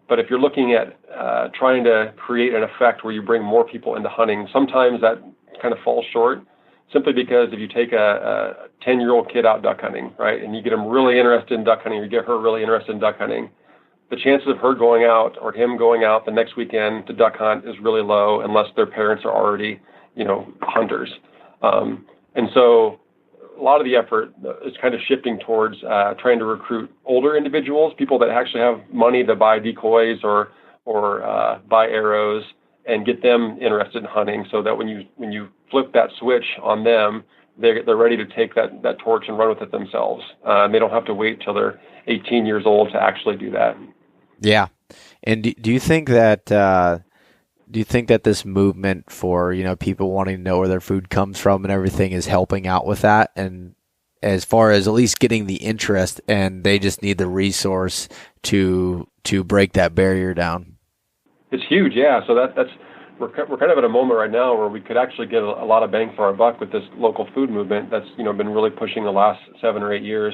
But if you're looking at trying to create an effect where you bring more people into hunting, sometimes that kind of falls short. Simply because if you take a 10-year-old kid out duck hunting, right, and you get him really interested in duck hunting, or you get her really interested in duck hunting, the chances of her going out or him going out the next weekend to duck hunt is really low unless their parents are already, hunters. And so a lot of the effort is kind of shifting towards trying to recruit older individuals, people that actually have money to buy decoys or buy arrows, and get them interested in hunting, so that when you flip that switch on them, they're ready to take that torch and run with it themselves. They don't have to wait till they're 18 years old to actually do that. Yeah. And do you think that this movement for people wanting to know where their food comes from and everything is helping out with that? And as far as at least getting the interest, and they just need the resource to break that barrier down? It's huge, yeah. So we're kind of at a moment right now where we could actually get a lot of bang for our buck with this local food movement that's been really pushing the last 7 or 8 years.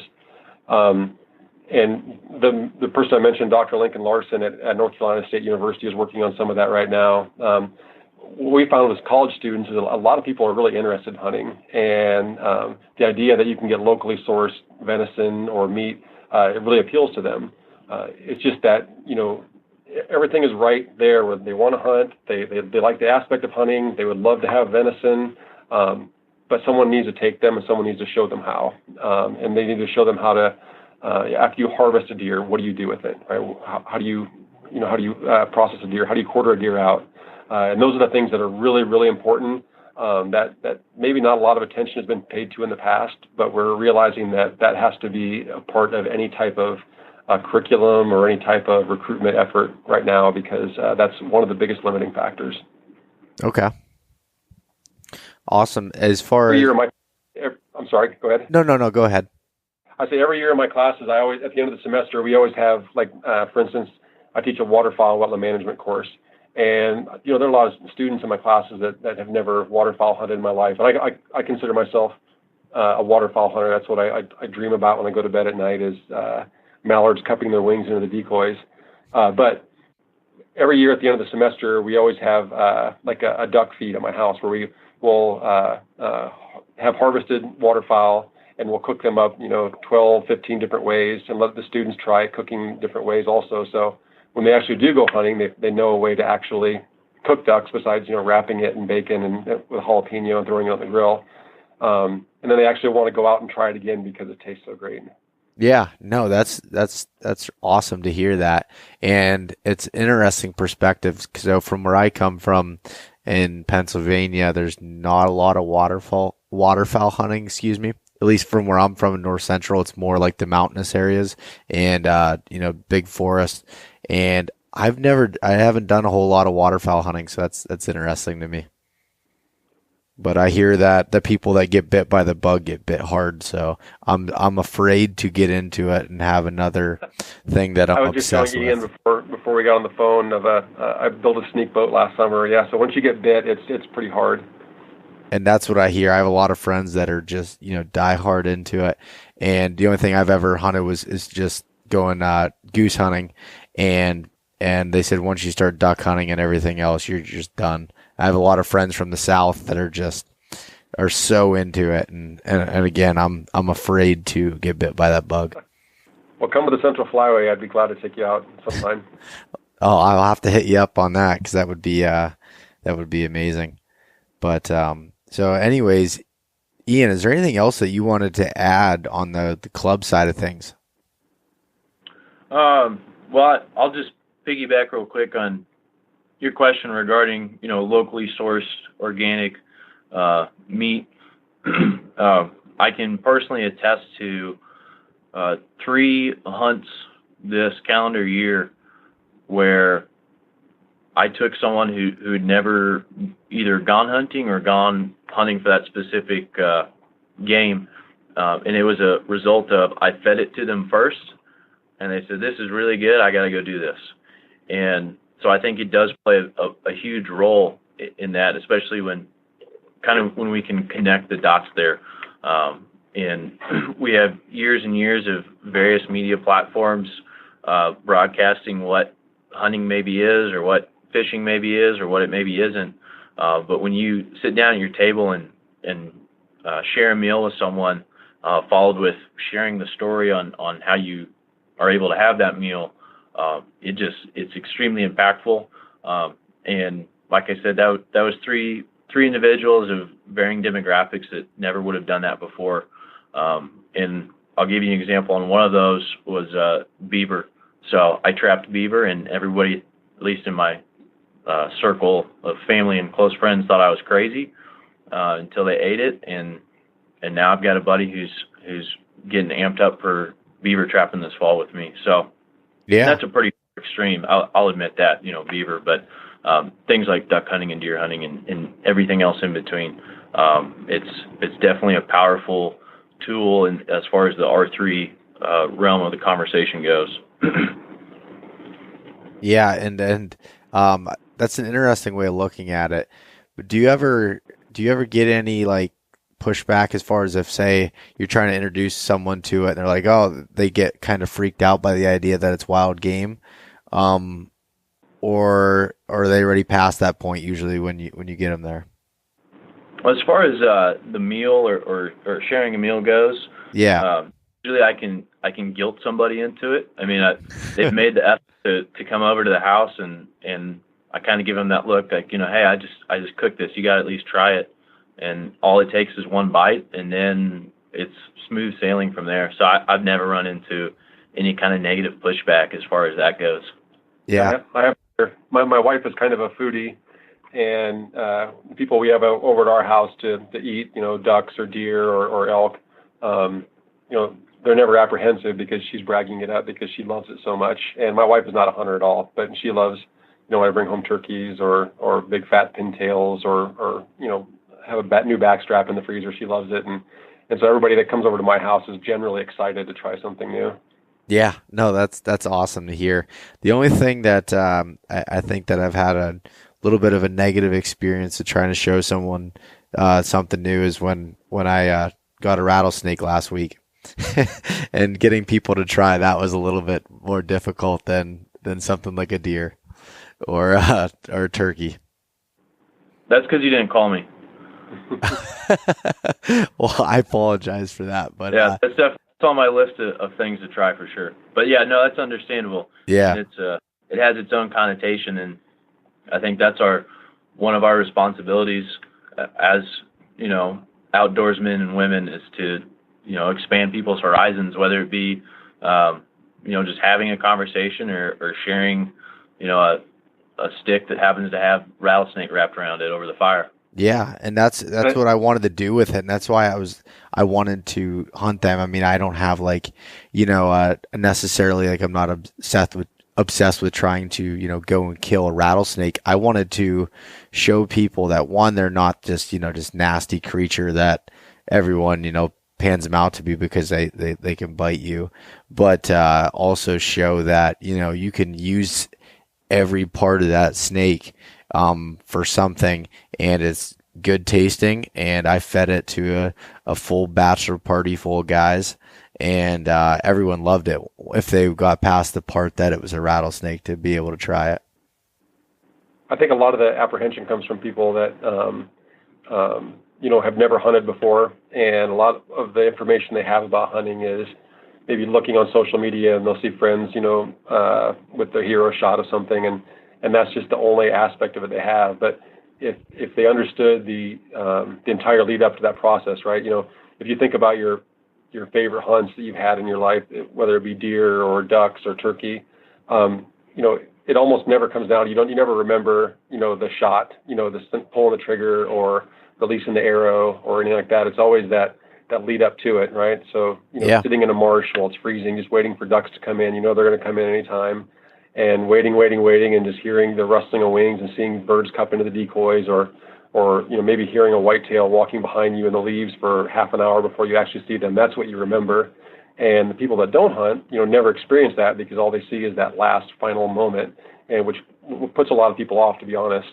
And the person I mentioned, Dr. Lincoln Larson at North Carolina State University, is working on some of that right now. What we found with college students is a lot of people are really interested in hunting, and the idea that you can get locally sourced venison or meat, it really appeals to them. It's just that everything is right there where they want to hunt. They like the aspect of hunting. They would love to have venison, but someone needs to take them, and someone needs to show them how. And they need to show them how to, after you harvest a deer, what do you do with it? Right? How do you process a deer? How do you quarter a deer out? And those are the things that are really, really important. That maybe not a lot of attention has been paid to in the past, but we're realizing that has to be a part of any type of curriculum or any type of recruitment effort right now, because that's one of the biggest limiting factors. Okay. Awesome. As far as I'm sorry, go ahead. No, go ahead. I say every year in my classes, I always, at the end of the semester, we always have, like, for instance, I teach a waterfowl wetland management course. And, there are a lot of students in my classes that have never waterfowl hunted in my life. And I consider myself a waterfowl hunter. That's what I dream about when I go to bed at night, is mallards cupping their wings into the decoys. But every year at the end of the semester, we always have like a duck feed at my house, where we will have harvested waterfowl, and we'll cook them up, 12, 15 different ways, and let the students try cooking different ways also. So when they actually do go hunting, they know a way to actually cook ducks besides, wrapping it in bacon and with jalapeno and throwing it on the grill. And then they actually want to go out and try it again because it tastes so great. Yeah, no, that's awesome to hear that, and it's interesting perspectives. So from where I come from in Pennsylvania, there's not a lot of waterfowl hunting. Excuse me. At least from where I'm from in North Central, it's more like the mountainous areas and big forest. And I haven't done a whole lot of waterfowl hunting, so that's interesting to me. But I hear that the people that get bit by the bug get bit hard, so I'm afraid to get into it and have another thing that I'm obsessed with. I was just telling Ian before we got on the phone I built a sneak boat last summer. Yeah, so once you get bit, it's pretty hard. And that's what I hear. I have a lot of friends that are just die hard into it, and the only thing I've ever hunted is just going goose hunting, and they said once you start duck hunting and everything else, you're just done. I have a lot of friends from the South that are so into it, and again, I'm afraid to get bit by that bug. Well, come to the Central Flyway. I'd be glad to take you out sometime. Oh, I'll have to hit you up on that because that would be amazing. But so, anyways, Ian, is there anything else that you wanted to add on the club side of things? Well, I'll just piggyback real quick on your question regarding, locally sourced organic meat. I can personally attest to 3 hunts this calendar year where I took someone who had never either gone hunting or gone hunting for that specific game, and it was a result of I fed it to them first, and they said, "This is really good. I got to go do this." And so I think it does play a huge role in that, especially when we can connect the dots there. And we have years and years of various media platforms broadcasting what hunting maybe is or what fishing maybe is or what it maybe isn't. But when you sit down at your table and share a meal with someone, followed with sharing the story on how you are able to have that meal, it's extremely impactful. And like I said, that was three individuals of varying demographics that never would have done that before. And I'll give you an example. And one of those was beaver. So I trapped beaver, and everybody, at least in my circle of family and close friends, thought I was crazy until they ate it. And now I've got a buddy who's getting amped up for beaver trapping this fall with me. So yeah, that's a pretty extreme. I'll admit that, beaver, but things like duck hunting and deer hunting and everything else in between. It's definitely a powerful tool as far as the R3 realm of the conversation goes. Yeah, and that's an interesting way of looking at it. But do you ever get any like pushback as far as if, say, you're trying to introduce someone to it and they're like, oh, they get kind of freaked out by the idea that it's wild game, or are they already past that point usually when you get them there? Well, as far as the meal or sharing a meal goes, yeah, usually I can guilt somebody into it. I mean, they've made the effort to come over to the house, and I kind of give them that look like, hey, I just cooked this. You got to at least try it. And all it takes is one bite, and then it's smooth sailing from there. So I've never run into any kind of negative pushback as far as that goes. Yeah, my wife is kind of a foodie, and people we have over at our house to eat, ducks or deer or elk, they're never apprehensive because she's bragging it up because she loves it so much. And my wife is not a hunter at all, but she loves, when I bring home turkeys or big fat pintails or have a new backstrap in the freezer. She loves it. And so everybody that comes over to my house is generally excited to try something new. Yeah, no, that's awesome to hear. The only thing that I think that I've had a little bit of a negative experience of trying to show someone something new is when I got a rattlesnake last week. And getting people to try that was a little bit more difficult than something like a deer or a turkey. That's because you didn't call me. Well, I apologize for that, but yeah, that's definitely on my list of things to try for sure. But yeah, no, that's understandable. Yeah, and it has its own connotation, and I think that's one of our responsibilities as outdoorsmen and women is to expand people's horizons, whether it be, just having a conversation or sharing, a stick that happens to have rattlesnake wrapped around it over the fire. Yeah, and that's what I wanted to do with it, and that's why I wanted to hunt them. I mean, I don't have necessarily I'm not obsessed with trying to go and kill a rattlesnake. I wanted to show people that, one, they're not just just nasty creature that everyone pans them out to be because they can bite you, but also show that you can use every part of that snake for something, and it's good tasting. And I fed it to a full bachelor party full of guys, and everyone loved it if they got past the part that it was a rattlesnake, to be able to try it. I think a lot of the apprehension comes from people that have never hunted before, and a lot of the information they have about hunting is maybe looking on social media, and they'll see friends with their hero shot of something, and that's just the only aspect of it they have. But if they understood the entire lead up to that process, right? If you think about your favorite hunts that you've had in your life, whether it be deer or ducks or turkey, it almost never comes down. You never remember, the shot, the pulling the trigger or releasing the arrow or anything like that. It's always that lead up to it, right? So, sitting in a marsh while it's freezing, just waiting for ducks to come in. They're going to come in anytime, and waiting, and just hearing the rustling of wings and seeing birds cup into the decoys, or maybe hearing a whitetail walking behind you in the leaves for half an hour before you actually see them. That's what you remember. And the people that don't hunt, never experience that, because all they see is that last final moment, and which puts a lot of people off, to be honest.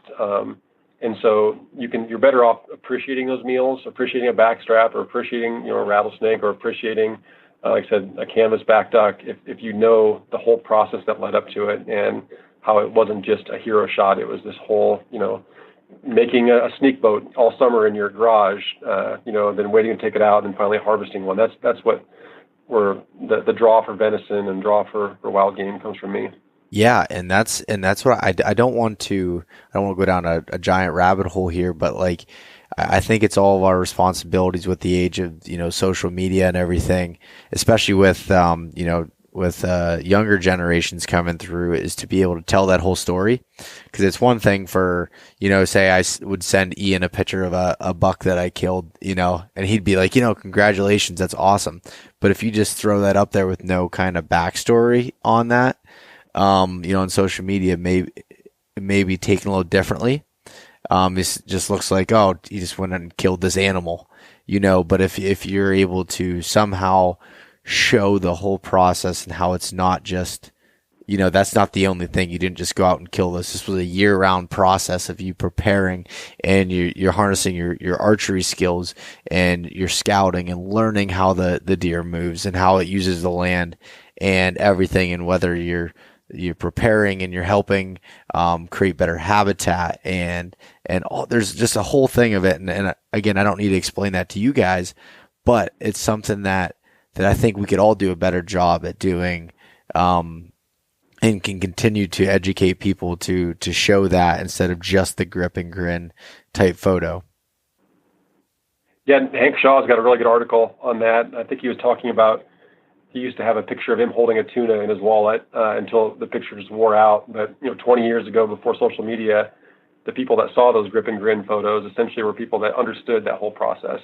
And so you're better off appreciating those meals, appreciating a backstrap, or appreciating a rattlesnake, or appreciating, like I said, a canvas-back duck, if you know the whole process that led up to it, and how it wasn't just a hero shot. It was this whole, making a sneak boat all summer in your garage, then waiting to take it out and finally harvesting one. That's where the draw for venison and draw for wild game comes from me. Yeah, and that's what I don't want to go down a giant rabbit hole here, but I think it's all of our responsibilities with the age of social media and everything, especially with younger generations coming through, is to be able to tell that whole story. Because it's one thing for say I would send Ian a picture of a buck that I killed, and he'd be like, congratulations, that's awesome. But if you just throw that up there with no kind of backstory on that, on social media, it may be taken a little differently. It just looks like, oh, he just went and killed this animal, but if you're able to somehow show the whole process and how it's not just, that's not the only thing. You didn't just go out and kill this. This was a year-round process of you preparing, and you're harnessing your archery skills and your scouting and learning how the deer moves and how it uses the land and everything, and whether you're preparing and you're helping create better habitat and all. There's just a whole thing of it. And again, I don't need to explain that to you guys, but it's something that I think we could all do a better job at doing, and can continue to educate people to show that, instead of just the grip and grin type photo. Yeah, Hank Shaw's got a really good article on that. I think he was talking about, he used to have a picture of him holding a tuna in his wallet until the picture just wore out. But 20 years ago, before social media, the people that saw those grip and grin photos essentially were people that understood that whole process.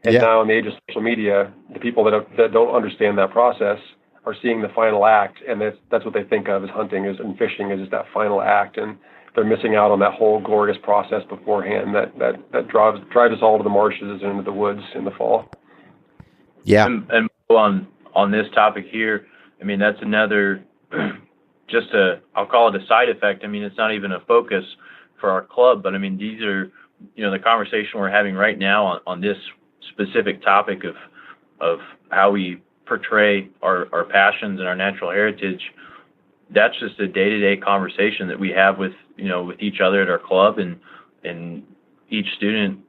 And now in the age of social media, the people that don't understand that process are seeing the final act, and that's what they think of as hunting and fishing, is that final act, and they're missing out on that whole glorious process beforehand that drives us all to the marshes and into the woods in the fall. Yeah. And on this topic here, I mean, that's another, I'll call it a side effect. I mean, it's not even a focus for our club, but I mean, these are, the conversation we're having right now on this specific topic of how we portray our passions and our natural heritage. That's just a day-to-day conversation that we have with each other at our club, and each student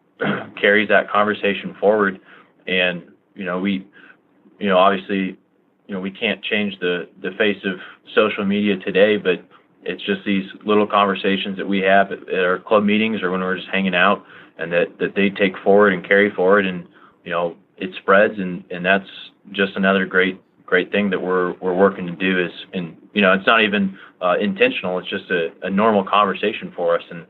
carries that conversation forward. And we obviously we can't change the face of social media today, but it's just these little conversations that we have at our club meetings or when we're just hanging out, and that they take forward and carry forward. And it spreads, and that's just another great thing that we're working to do. Is, and it's not even intentional. It's just a normal conversation for us. And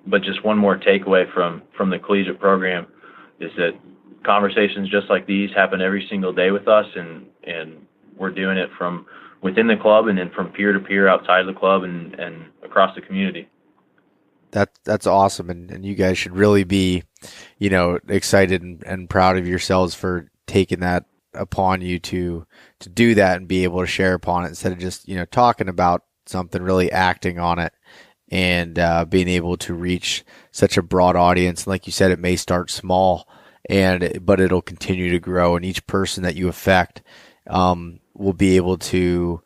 but just one more takeaway from the collegiate program is that conversations just like these happen every single day with us, and we're doing it from within the club and then from peer to peer outside the club and across the community. That's awesome, and you guys should really be, excited and proud of yourselves for taking that upon you to do that and be able to share upon it instead of just talking about something, really acting on it, and being able to reach such a broad audience. Like you said, it may start small, but it'll continue to grow, and each person that you affect will be able to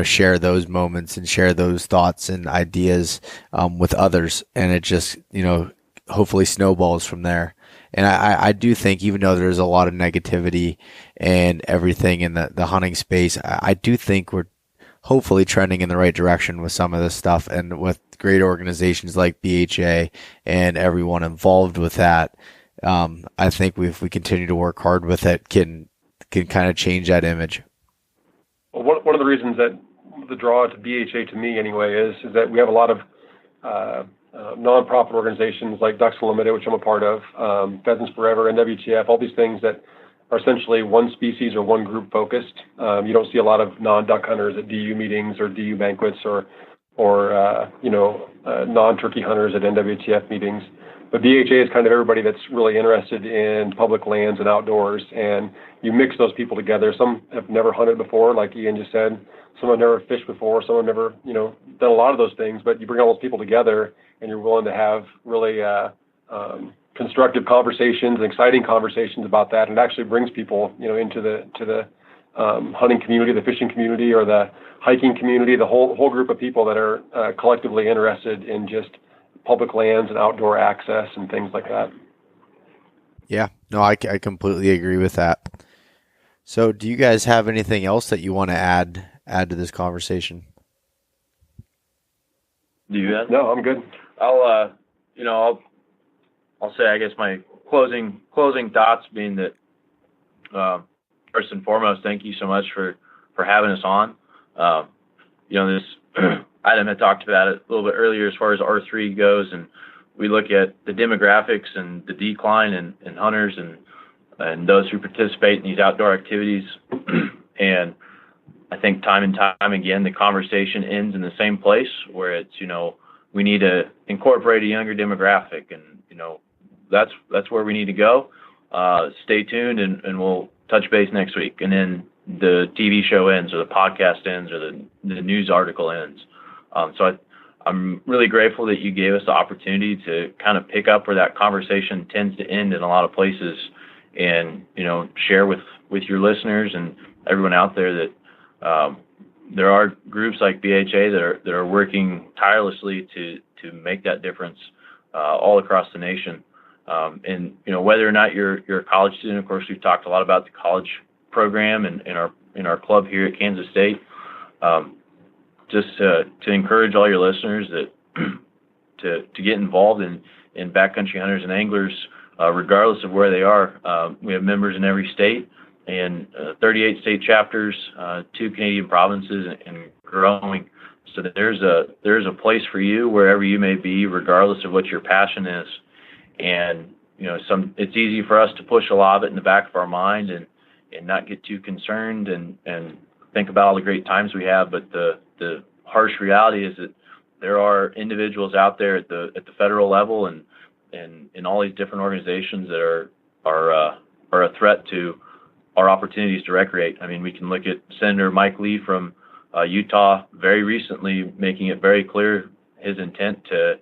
share those moments and share those thoughts and ideas with others, and it just hopefully snowballs from there. And I do think, even though there's a lot of negativity and everything in the hunting space, I do think we're hopefully trending in the right direction with some of this stuff, and with great organizations like BHA and everyone involved with that. I think if we continue to work hard with it, can kind of change that image. Well, one of the reasons that the draw to BHA, to me anyway, is that we have a lot of nonprofit organizations like Ducks Unlimited, which I'm a part of, Pheasants Forever, and WTF, all these things that are essentially one species or one group focused. You don't see a lot of non-duck hunters at DU meetings or DU banquets or non-turkey hunters at NWTF meetings. But BHA is kind of everybody that's really interested in public lands and outdoors, and you mix those people together. Some have never hunted before, like Ian just said. Some have never fished before. Some have never, done a lot of those things. But you bring all those people together, and you're willing to have really constructive conversations and exciting conversations about that. And it actually brings people, into the hunting community, the fishing community, or the hiking community, the whole group of people that are collectively interested in just public lands and outdoor access and things like that. Yeah, no, I completely agree with that. So do you guys have anything else that you want to add to this conversation? Do you guys? No, I'm good. I'll say, I guess, my closing thoughts being that, first and foremost, thank you so much for having us on. This Adam had talked about it a little bit earlier as far as R3 goes, and we look at the demographics and the decline in hunters and those who participate in these outdoor activities. And I think time and time again, the conversation ends in the same place, where it's, we need to incorporate a younger demographic, and, that's where we need to go. Stay tuned, and we'll touch base next week. And then the TV show ends, or the podcast ends, or the news article ends. So I'm really grateful that you gave us the opportunity to kind of pick up where that conversation tends to end in a lot of places, and, share with your listeners and everyone out there that there are groups like BHA that are working tirelessly to make that difference all across the nation. And whether or not you're a college student, of course, we've talked a lot about the college program and in our club here at Kansas State. Just to encourage all your listeners that to get involved in Backcountry Hunters and Anglers, regardless of where they are. We have members in every state, and 38 state chapters, 2 Canadian provinces, and growing. So that there's a place for you wherever you may be, regardless of what your passion is. And it's easy for us to push a lot of it in the back of our mind and not get too concerned and think about all the great times we have. But the harsh reality is that there are individuals out there at the federal level and in all these different organizations that are a threat to our opportunities to recreate. I mean, we can look at Senator Mike Lee from Utah very recently making it very clear his intent to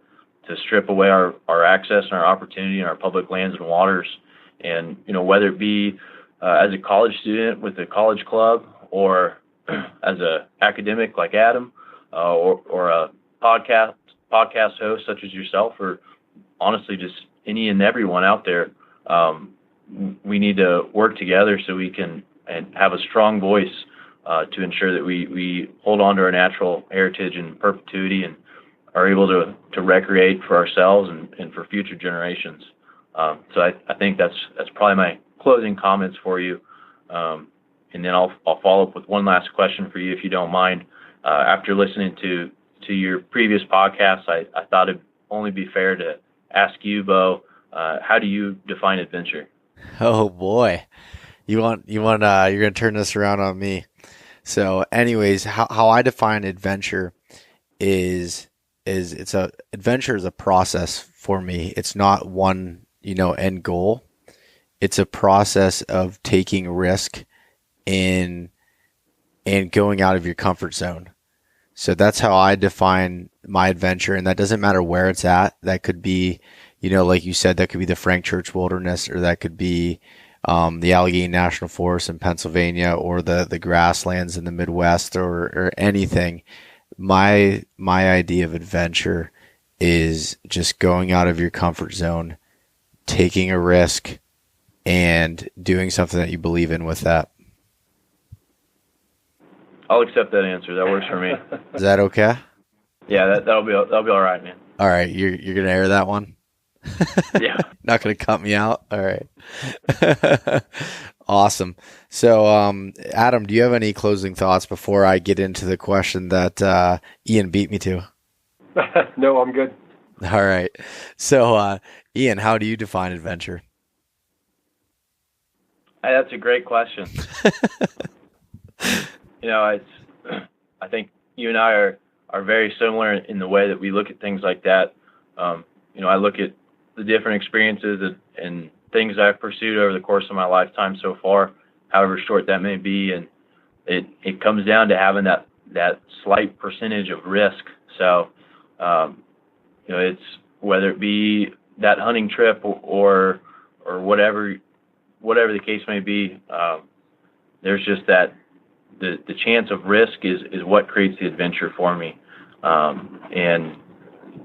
strip away our access and our opportunity in our public lands and waters. And, whether it be as a college student with a college club, or as a academic like Adam, or a podcast host such as yourself, or honestly just any and everyone out there, we need to work together so we can and have a strong voice to ensure that we hold on to our natural heritage in perpetuity and are able to recreate for ourselves and for future generations. So I think that's probably my closing comments for you. And then I'll follow up with one last question for you, if you don't mind. After listening to your previous podcast, I thought it'd only be fair to ask you, Bo, how do you define adventure? Oh boy, you're gonna turn this around on me. So, anyways, how I define adventure is adventure is a process for me. It's not one end goal. It's a process of taking risk and going out of your comfort zone. So that's how I define my adventure, and that doesn't matter where it's at. That could be, like you said, that could be the Frank Church Wilderness, or that could be the Allegheny National Forest in Pennsylvania, or the grasslands in the Midwest, or anything. My idea of adventure is just going out of your comfort zone, taking a risk, and doing something that you believe in with that. I'll accept that answer. That works for me. Is that okay? Yeah, that'll be all right, man. All right, you're gonna air that one? Yeah. Not gonna cut me out? All right. Awesome. So, Adam, do you have any closing thoughts before I get into the question that Ian beat me to? No, I'm good. All right. So, Ian, how do you define adventure? Hey, that's a great question. I think you and I are very similar in the way that we look at things like that. I look at the different experiences and things I've pursued over the course of my lifetime so far, however short that may be, and it comes down to having that slight percentage of risk. So, it's whether it be that hunting trip or whatever the case may be, there's just that the chance of risk is what creates the adventure for me. And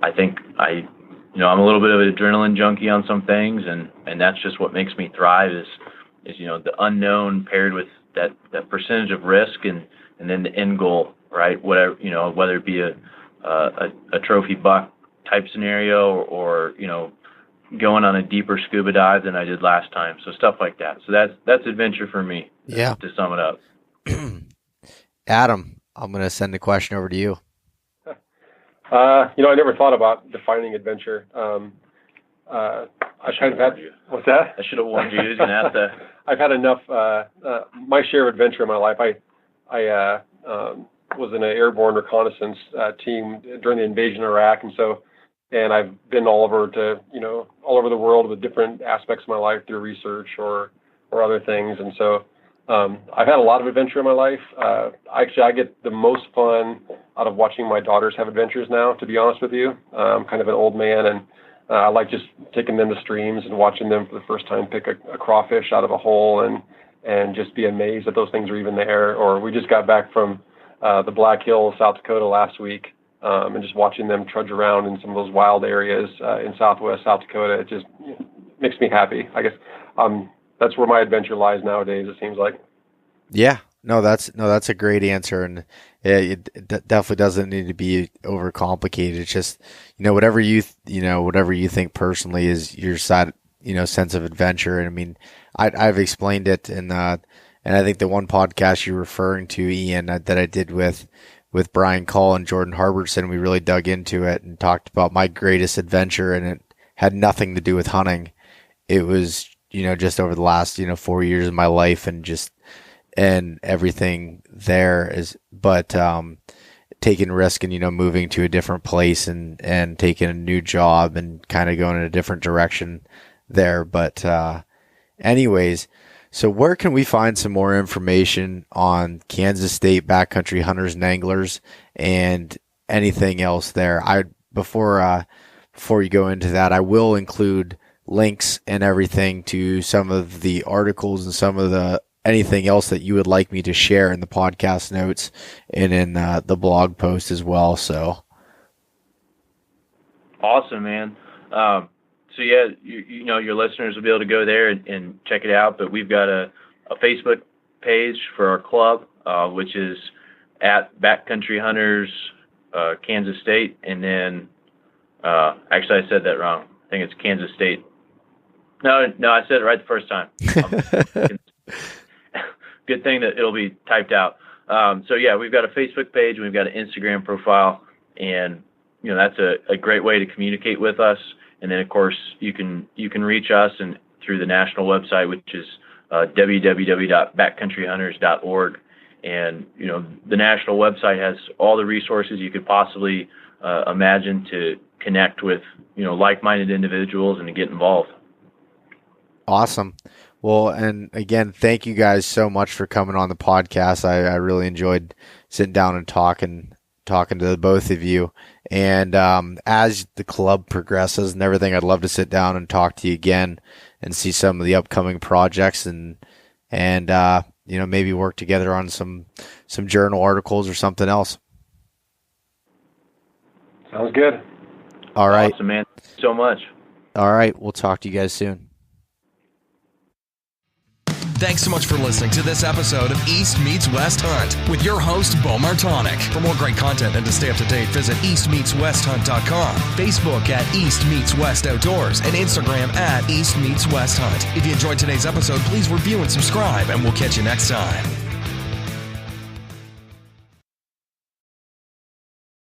I think I'm a little bit of an adrenaline junkie on some things, and that's just what makes me thrive is the unknown paired with that percentage of risk and then the end goal, right? Whatever, whether it be a trophy buck type scenario or going on a deeper scuba dive than I did last time. So stuff like that. So that's adventure for me. Yeah. To sum it up. Adam, I'm going to send the question over to you. I never thought about defining adventure. I kind of had, what's that? I should have warned you. He was going to have to. I've had enough, my share of adventure in my life. I was in an airborne reconnaissance team during the invasion of Iraq. And I've been all over the world with different aspects of my life through research or other things. And so I've had a lot of adventure in my life. Actually, I get the most fun out of watching my daughters have adventures now, to be honest with you. I'm kind of an old man, and I like just taking them to streams and watching them for the first time pick a crawfish out of a hole and just be amazed that those things are even there. Or we just got back from the Black Hills, South Dakota last week, and just watching them trudge around in some of those wild areas in southwest South Dakota. It just makes me happy. I guess that's where my adventure lies nowadays, it seems like. Yeah. No, that's a great answer, and it definitely doesn't need to be overcomplicated. It's just whatever you think personally is your side, sense of adventure. And I mean, I've explained it, and I think the one podcast you're referring to, Ian, that I did with Brian Call and Jordan Harbison, we really dug into it and talked about my greatest adventure, and it had nothing to do with hunting. It was just over the last 4 years of my life, and everything there is, but taking risk and moving to a different place and taking a new job and kind of going in a different direction there. But anyways, so where can we find some more information on Kansas State Backcountry Hunters and Anglers and anything else there? Before you go into that, I will include links and everything to some of the articles and some of the anything else that you would like me to share in the podcast notes and in the blog post as well. So awesome, man. So yeah, your listeners will be able to go there and check it out. But we've got a Facebook page for our club, which is at Backcountry Hunters Kansas State, and then actually I said that wrong. I think it's Kansas State No, I said it right the first time. Good thing that it'll be typed out. So yeah, we've got a Facebook page and we've got an Instagram profile, and that's a great way to communicate with us. And then of course you can reach us and through the national website, which is www.backcountryhunters.org. And the national website has all the resources you could possibly imagine to connect with like-minded individuals and to get involved. Awesome. Well, and again, thank you guys so much for coming on the podcast. I really enjoyed sitting down and talking to the both of you. And as the club progresses and everything, I'd love to sit down and talk to you again and see some of the upcoming projects and maybe work together on some journal articles or something else. Sounds good. All right. Awesome, man. Thank you so much. All right. We'll talk to you guys soon. Thanks so much for listening to this episode of East Meets West Hunt with your host, Bo Martonic. For more great content and to stay up to date, visit eastmeetswesthunt.com, Facebook at East Meets West Outdoors, and Instagram at East Meets West Hunt. If you enjoyed today's episode, please review and subscribe, and we'll catch you next time.